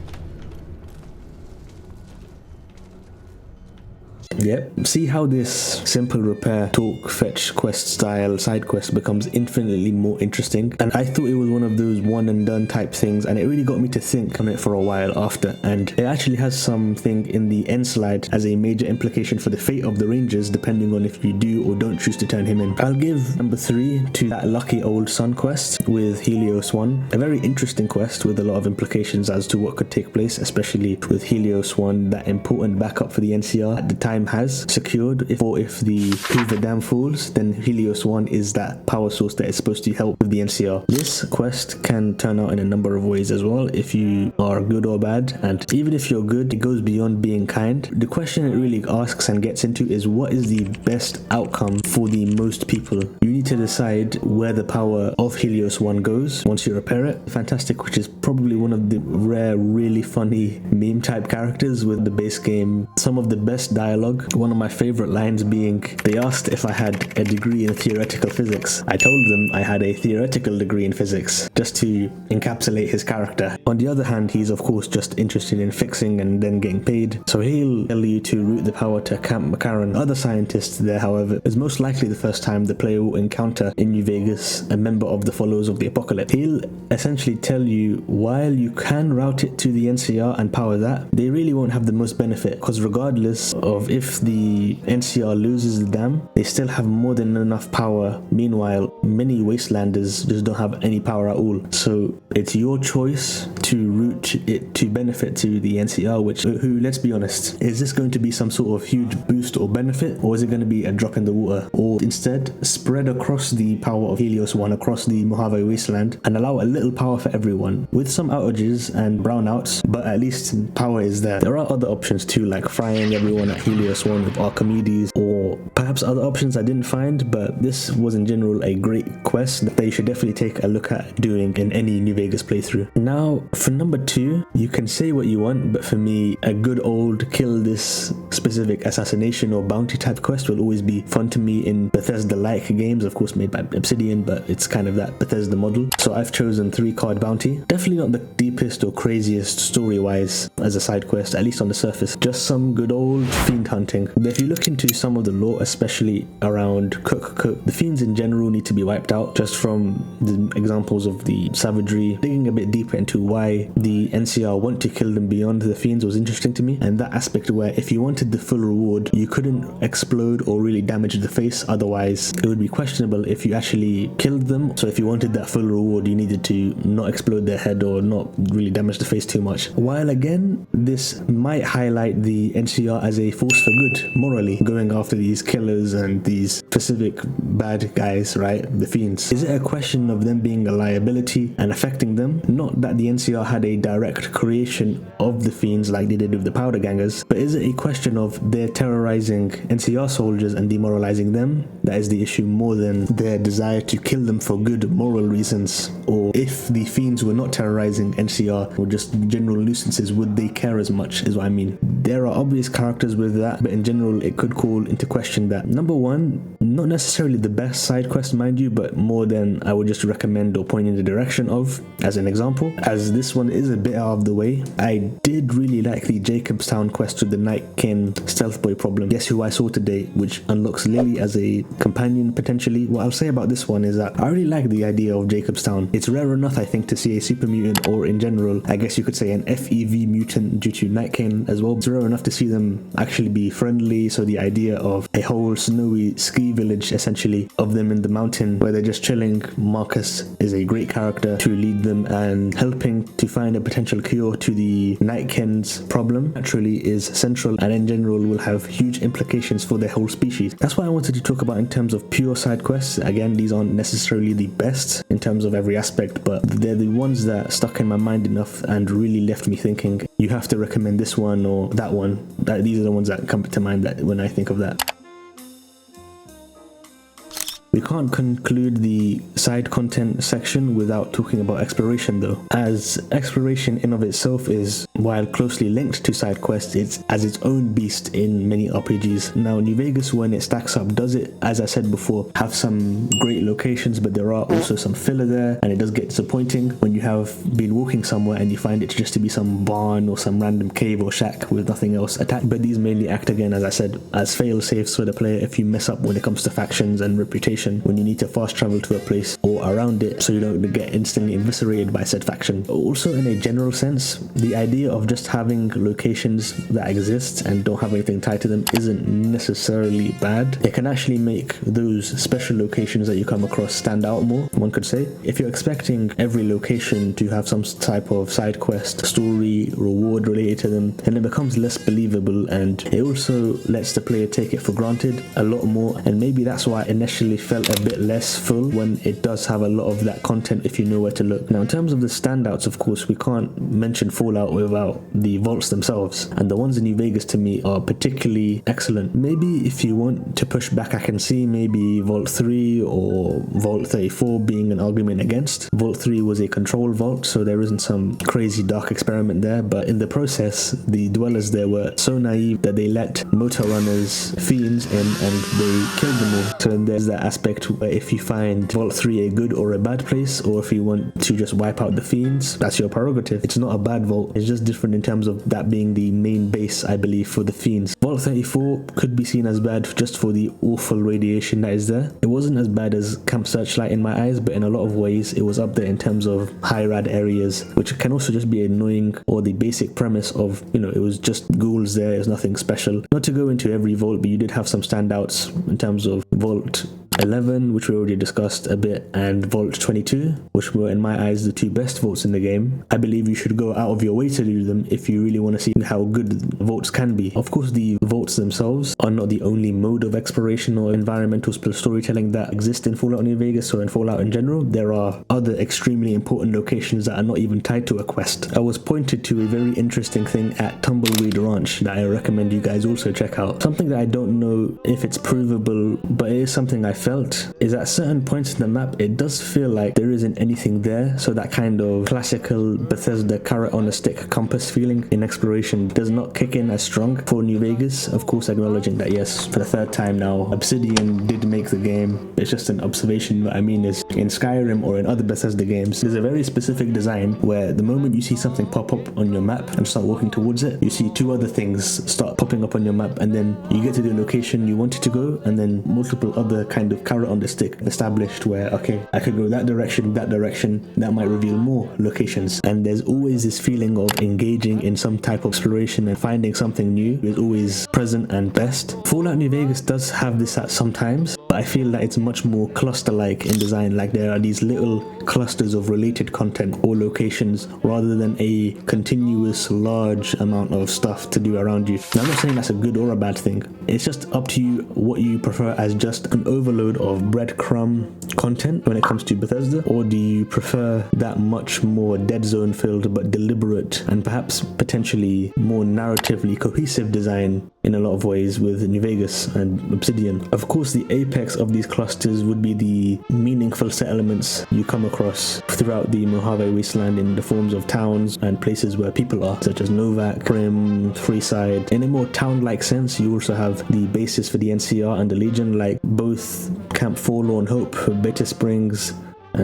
Yep, see how this simple repair, talk, fetch quest style side quest becomes infinitely more interesting. And I thought it was one of those one and done type things, and it really got me to think on it for a while after. And it actually has something in the end slide as a major implication for the fate of the Rangers, depending on if you do or don't choose to turn him in. I'll give number 3 to that lucky old sun quest with Helios 1. A very interesting quest with a lot of implications as to what could take place, especially with Helios 1, that important backup for the NCR at the time has secured. If the Hoover Dam falls, then Helios 1 is that power source that is supposed to help with the NCR. This quest can turn out in a number of ways as well, if you are good or bad, and even if you're good, it goes beyond being kind. The question it really asks and gets into is, what is the best outcome for the most people? You need to decide where the power of Helios 1 goes once you repair it. Fantastic, which is probably one of the rare, really funny meme type characters with the base game. Some of the best dialogue. One of my favorite lines being, they asked if I had a degree in theoretical physics. I told them I had a theoretical degree in physics, just to encapsulate his character. On the other hand, he's of course just interested in fixing and then getting paid, so he'll tell you to route the power to Camp McCarran. Other scientists there, however, is most likely the first time the player will encounter in New Vegas a member of the Followers of the Apocalypse. He'll essentially tell you, while you can route it to the NCR and power that, they really won't have the most benefit, because regardless of if the NCR loses the dam, they still have more than enough power. Meanwhile, many wastelanders just don't have any power at all. So it's your choice to route it to benefit to the NCR, who, let's be honest, is this going to be some sort of huge boost or benefit, or is it going to be a drop in the water? Or instead, spread across the power of Helios 1 across the Mojave wasteland and allow a little power for everyone, with some outages and brownouts, but at least power is there. There are other options too, like frying everyone at Helios 1 with Archimedes, or perhaps other options I didn't find, but this was in general a great quest that you should definitely take a look at doing in any New Vegas playthrough. Now, for number 2, you can say what you want, but for me, a good old kill this specific assassination or bounty type quest will always be fun to me in Bethesda-like games, of course made by Obsidian, but it's kind of that Bethesda model. So I've chosen 3-card bounty. Definitely not the deepest or craziest story-wise as a side quest, at least on the surface. Just some good old fiend hunting. But if you look into some of the lore, especially around Cook, the fiends in general need to be wiped out, just from the examples of the savagery. Digging a bit deeper into why the NCR want to kill them beyond the fiends was interesting to me, and that aspect where if you wanted the full reward, you couldn't explode or really damage the face, otherwise it would be questionable if you actually killed them. So if you wanted that full reward, you needed to not explode their head or not really damage the face too much. While again, this might highlight the NCR as a force for good, morally, going after these killers and these specific bad guys, right? The fiends. Is it a question of them being a liability and affecting them? Not that the NCR had a direct creation of the fiends like they did with the powder gangers, but is it a question of they're terrorizing NCR soldiers and demoralizing them? That is the issue, more than their desire to kill them for good moral reasons. Or if the fiends were not terrorizing NCR or just general nuisances, would they care as much, is what I mean. There are obvious characters with that, but in general it could call into question that, number one, Not necessarily the best side quest, mind you, but more than I would just recommend or point in the direction of, as an example. As this one is a bit out of the way, I did really like the Jacobstown quest with the Nightkin stealth boy problem. Guess who I saw today, which unlocks Lily as a companion potentially. What I'll say about this one is that I really like the idea of Jacobstown. It's rare enough, I think, to see a super mutant, or in general, I guess you could say an FEV mutant due to Nightkin as well. It's rare enough to see them actually be friendly, so the idea of a whole snowy ski village essentially of them in the mountain where they're just chilling. Marcus is a great character to lead them, and helping to find a potential cure to the Nightkin's problem naturally is central, and in general will have huge implications for their whole species. That's what I wanted to talk about in terms of pure side quests. Again, these aren't necessarily the best in terms of every aspect, but they're the ones that stuck in my mind enough and really left me thinking, you have to recommend this one or that one. These are the ones that come to mind that when I think of that. We can't conclude the side content section without talking about exploration though, as exploration in of itself is, while closely linked to side quests, it's as its own beast in many RPGs. Now New Vegas, when it stacks up, does it, as I said before, have some great locations, but there are also some filler there, and it does get disappointing when you have been walking somewhere and you find it just to be some barn or some random cave or shack with nothing else attached. But these mainly act, again, as I said, as fail safes for the player if you mess up when it comes to factions and reputation, when you need to fast travel to a place or around it so you don't get instantly eviscerated by said faction. Also, in a general sense, the idea of just having locations that exist and don't have anything tied to them isn't necessarily bad. It can actually make those special locations that you come across stand out more, one could say. If you're expecting every location to have some type of side quest, story, reward related to them, then it becomes less believable, and it also lets the player take it for granted a lot more, and maybe that's why I initially felt a bit less full when it does have a lot of that content if you know where to look. Now in terms of the standouts, of course, we can't mention Fallout without the vaults themselves, and the ones in New Vegas to me are particularly excellent. Maybe if you want to push back, I can see maybe Vault 3 or Vault 34 being an argument against. Vault 3 was a control vault, so there isn't some crazy dark experiment there, but in the process the dwellers there were so naive that they let motor runners, fiends in, and they killed them all. So there's that aspect where if you find Vault 3 a good or a bad place, or if you want to just wipe out the fiends, that's your prerogative. It's not a bad vault, it's just different in terms of that being the main base, I believe, for the fiends. Vault 34 could be seen as bad just for the awful radiation that is there. It wasn't as bad as Camp Searchlight in my eyes, but in a lot of ways it was up there in terms of high rad areas, which can also just be annoying, or the basic premise of, you know, it was just ghouls there, it's nothing special. Not to go into every vault, but you did have some standouts in terms of Vault 11, which we already discussed a bit, and Vault 22, which were in my eyes the two best vaults in the game. I believe you should go out of your way to do them if you really want to see how good vaults can be. Of course, the vaults themselves are not the only mode of exploration or environmental storytelling that exist in Fallout New Vegas or in Fallout in general. There are other extremely important locations that are not even tied to a quest. I was pointed to a very interesting thing at Tumbleweed Ranch that I recommend you guys also check out. Something that I don't know if it's provable, but it is something I felt, is at certain points in the map it does feel like there isn't anything there, so that kind of classical Bethesda carrot on a stick compass feeling in exploration does not kick in as strong for New Vegas. Of course, acknowledging that yes, for the third time now, Obsidian did make the game. It's just an observation. What I mean is, in Skyrim or in other Bethesda games, there's a very specific design where the moment you see something pop up on your map and start walking towards it, you see two other things start popping up on your map, and then you get to the location you wanted to go, and then multiple other kind of carrot on the stick established where, okay, I could go that direction, that might reveal more locations. And there's always this feeling of engaging in some type of exploration and finding something new is always present and best. Fallout New Vegas does have this at some times, but I feel that it's much more cluster-like in design, like there are these little clusters of related content or locations rather than a continuous large amount of stuff to do around you. Now, I'm not saying that's a good or a bad thing, it's just up to you what you prefer as just an overload of breadcrumb content when it comes to Bethesda, or do you prefer that much more dead zone filled but deliberate and perhaps potentially more narratively cohesive design in a lot of ways with New Vegas and Obsidian? Of course, the apex of these clusters would be the meaningful settlements you come across throughout the Mojave Wasteland in the forms of towns and places where people are, such as Novak, Prim, Freeside. In a more town-like sense, you also have the bases for the NCR and the Legion, like both Camp Forlorn Hope, Beta Springs,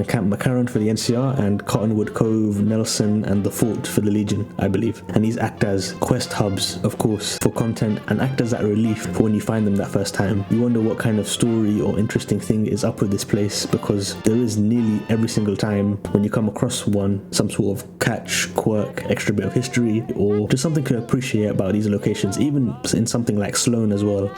Camp McCarran for the NCR, and Cottonwood Cove, Nelson, and the Fort for the Legion, I believe. And these act as quest hubs, of course, for content, and act as that relief for when you find them that first time. You wonder what kind of story or interesting thing is up with this place, because there is nearly every single time when you come across one, some sort of catch, quirk, extra bit of history, or just something to appreciate about these locations, even in something like Sloan as well.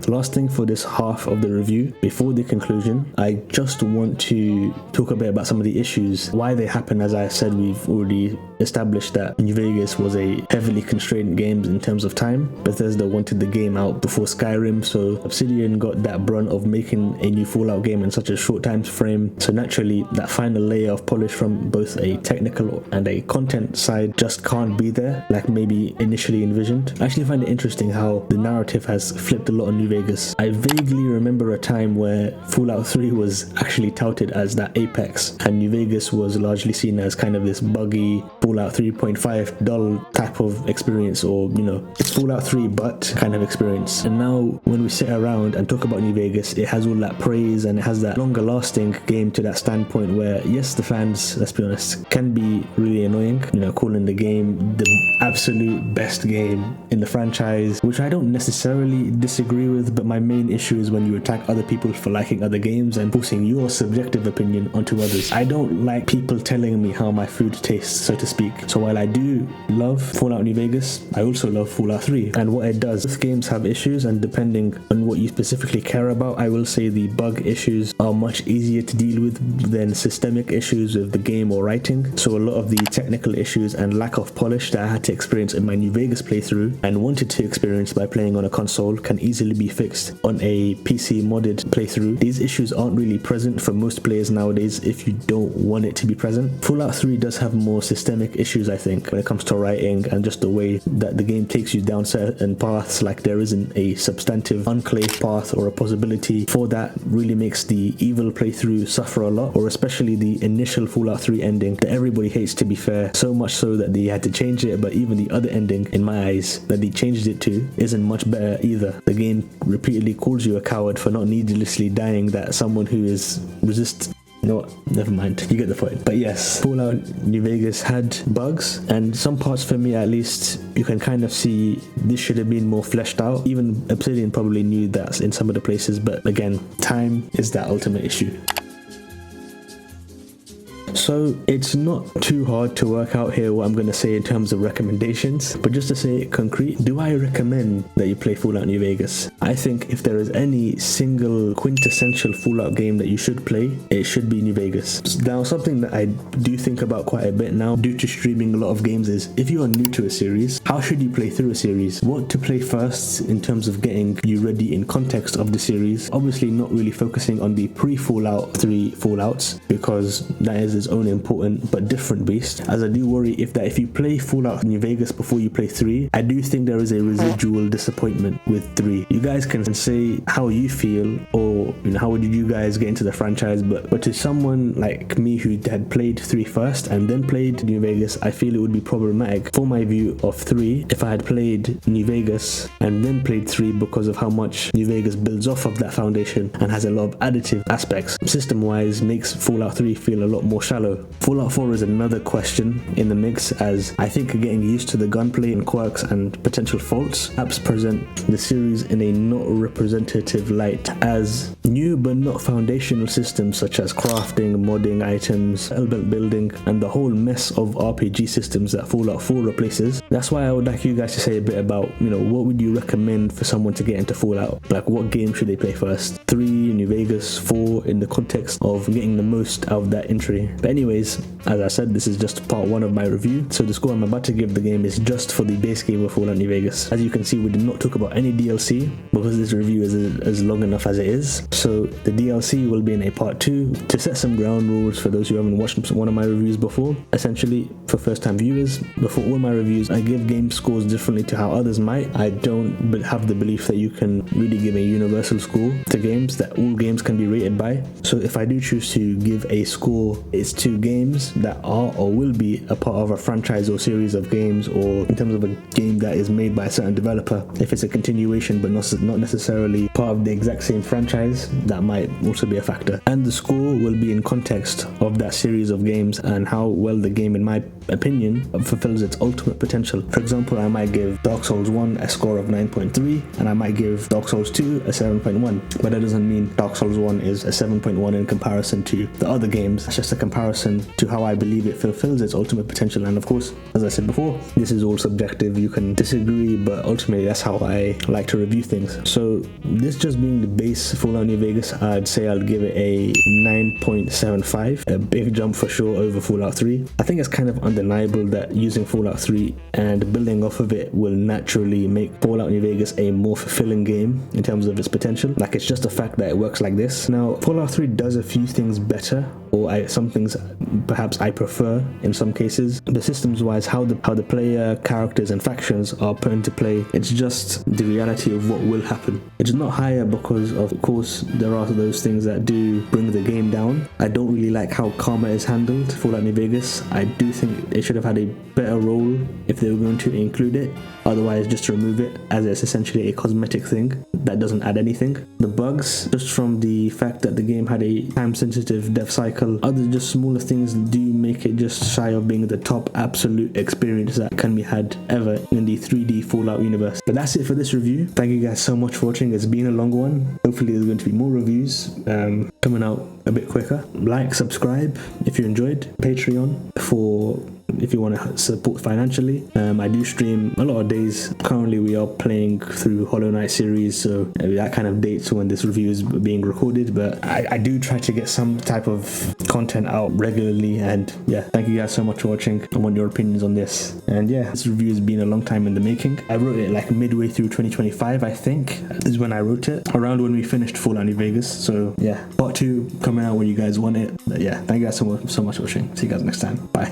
Last thing for this half of the review, before the conclusion, I just want to talk a bit about some of the issues, why they happen. As I said, we've already established that New Vegas was a heavily constrained game in terms of time. Bethesda wanted the game out before Skyrim, so Obsidian got that brunt of making a new Fallout game in such a short time frame. So naturally, that final layer of polish from both a technical and a content side just can't be there like maybe initially envisioned. I actually find it interesting how the narrative has flipped a lot on New Vegas. I vaguely remember a time where Fallout 3 was actually touted as that apex, and New Vegas was largely seen as kind of this buggy Fallout 3.5 dull type of experience, or it's Fallout 3 but kind of experience. And now when we sit around and talk about New Vegas, it has all that praise and it has that longer lasting game to that standpoint where, yes, the fans, let's be honest, can be really annoying, calling the game the absolute best game in the franchise, which I don't necessarily disagree with, but my main issue is when you attack other people for liking other games and forcing your subjective opinion onto others. I don't like people telling me how my food tastes, so to speak. So while I do love Fallout New Vegas, I also love Fallout 3 and what it does. Both games have issues, and depending on what you specifically care about, I will say the bug issues are much easier to deal with than systemic issues with the game or writing. So a lot of the technical issues and lack of polish that I had to experience in my New Vegas playthrough and wanted to experience by playing on a console can easily be fixed on a PC modded playthrough. These issues aren't really present for most players nowadays if you don't want it to be present. Fallout 3 does have more systemic issues, I think, when it comes to writing and just the way that the game takes you down certain paths. Like there isn't a substantive enclave path or a possibility for that. Really makes the evil playthrough suffer a lot, or especially the initial Fallout 3 ending that everybody hates, to be fair, so much so that they had to change it. But even the other ending, in my eyes, that they changed it to isn't much better either. The game repeatedly calls you a coward for not needlessly dying, that someone who is never mind, you get the point. But yes, Fallout New Vegas had bugs, and some parts, for me at least, you can kind of see this should have been more fleshed out. Even Obsidian probably knew that in some of the places, but again, time is that ultimate issue. So it's not too hard to work out here what I'm going to say in terms of recommendations, but just to say it concrete, do I recommend that you play Fallout New Vegas? I think if there is any single quintessential Fallout game that you should play, it should be New Vegas. Now, something that I do think about quite a bit now due to streaming a lot of games is, if you are new to a series, how should you play through a series? What to play first in terms of getting you ready in context of the series? Obviously not really focusing on the pre-Fallout 3 Fallouts, because that is its own important but different beast, as I do worry if you play Fallout New Vegas before you play 3, I do think there is a residual disappointment with 3. You guys can say how you feel, or how did you guys get into the franchise, but to someone like me who had played 3 first and then played New Vegas, I feel it would be problematic for my view of 3 if I had played New Vegas and then played 3, because of how much New Vegas builds off of that foundation and has a lot of additive aspects. System wise, makes Fallout 3 feel a lot more shallow. Fallout 4 is another question in the mix, as I think getting used to the gunplay and quirks and potential faults perhaps present the series in a not representative light, as new but not foundational systems such as crafting, modding items, element building, and the whole mess of RPG systems that Fallout 4 replaces. That's why I would like you guys to say a bit about, what would you recommend for someone to get into Fallout? Like, what game should they play first? 3, New Vegas, 4, in the context of getting the most out of that entry. But anyways, as I said, this is just part 1 of my review, so the score I'm about to give the game is just for the base game of Fallout New Vegas. As you can see, we did not talk about any DLC because this review is long enough as it is, so the DLC will be in a part 2 to set some ground rules for those who haven't watched one of my reviews before. Essentially, for first time viewers, before all my reviews, I give game scores differently to how others might. I don't have the belief that you can really give a universal score to games, that all games can be rated by. So if I do choose to give a score, it's to games that are or will be a part of a franchise or series of games, or in terms of a game that is made by a certain developer. If it's a continuation but not necessarily part of the exact same franchise, that might also be a factor. And the score will be in context of that series of games and how well the game, in my opinion, fulfills its ultimate potential. For example, I might give Dark Souls 1 a score of 9.3 and I might give Dark Souls 2 a 7.1, but that doesn't mean Dark Souls 1 is a 7.1 in comparison to the other games. It's just a comparison to how I believe it fulfills its ultimate potential. And of course, as I said before, this is all subjective. You can disagree, but ultimately that's how I like to review things. So this just being the base Fallout New Vegas, I'd say I'll give it a 9.75, a big jump for sure over Fallout 3. I think it's kind of undeniable that using Fallout 3 and building off of it will naturally make Fallout New Vegas a more fulfilling game in terms of its potential. Like, it's just a fact that it works like this. Now, Fallout 3 does a few things better, or some things perhaps I prefer in some cases. But systems wise, how the player, characters and factions are put into play, it's just the reality of what will happen. It's not higher because of course there are those things that do bring the game down. I don't really like how karma is handled Fallout New Vegas. I do think they should have had a better role if they were going to include it. Otherwise, just remove it, as it's essentially a cosmetic thing that doesn't add anything. The bugs, just from the fact that the game had a time-sensitive dev cycle, other just smaller things do make it just shy of being the top absolute experience that can be had ever in the 3D Fallout universe. But that's it for this review. Thank you guys so much for watching. It's been a long one. Hopefully there's going to be more reviews coming out a bit quicker. Like, subscribe if you enjoyed. Patreon for if you want to support financially. I do stream a lot of days. Currently we are playing through Hollow Knight series, so that kind of dates when this review is being recorded, but I do try to get some type of content out regularly. And yeah, thank you guys so much for watching. I want your opinions on this. And yeah, this review has been a long time in the making. I wrote it like midway through 2025, I think is when I wrote it, around when we finished Fallout New Vegas. So yeah, part 2 coming out when you guys want it. But yeah, thank you guys so much for watching. See you guys next time. Bye.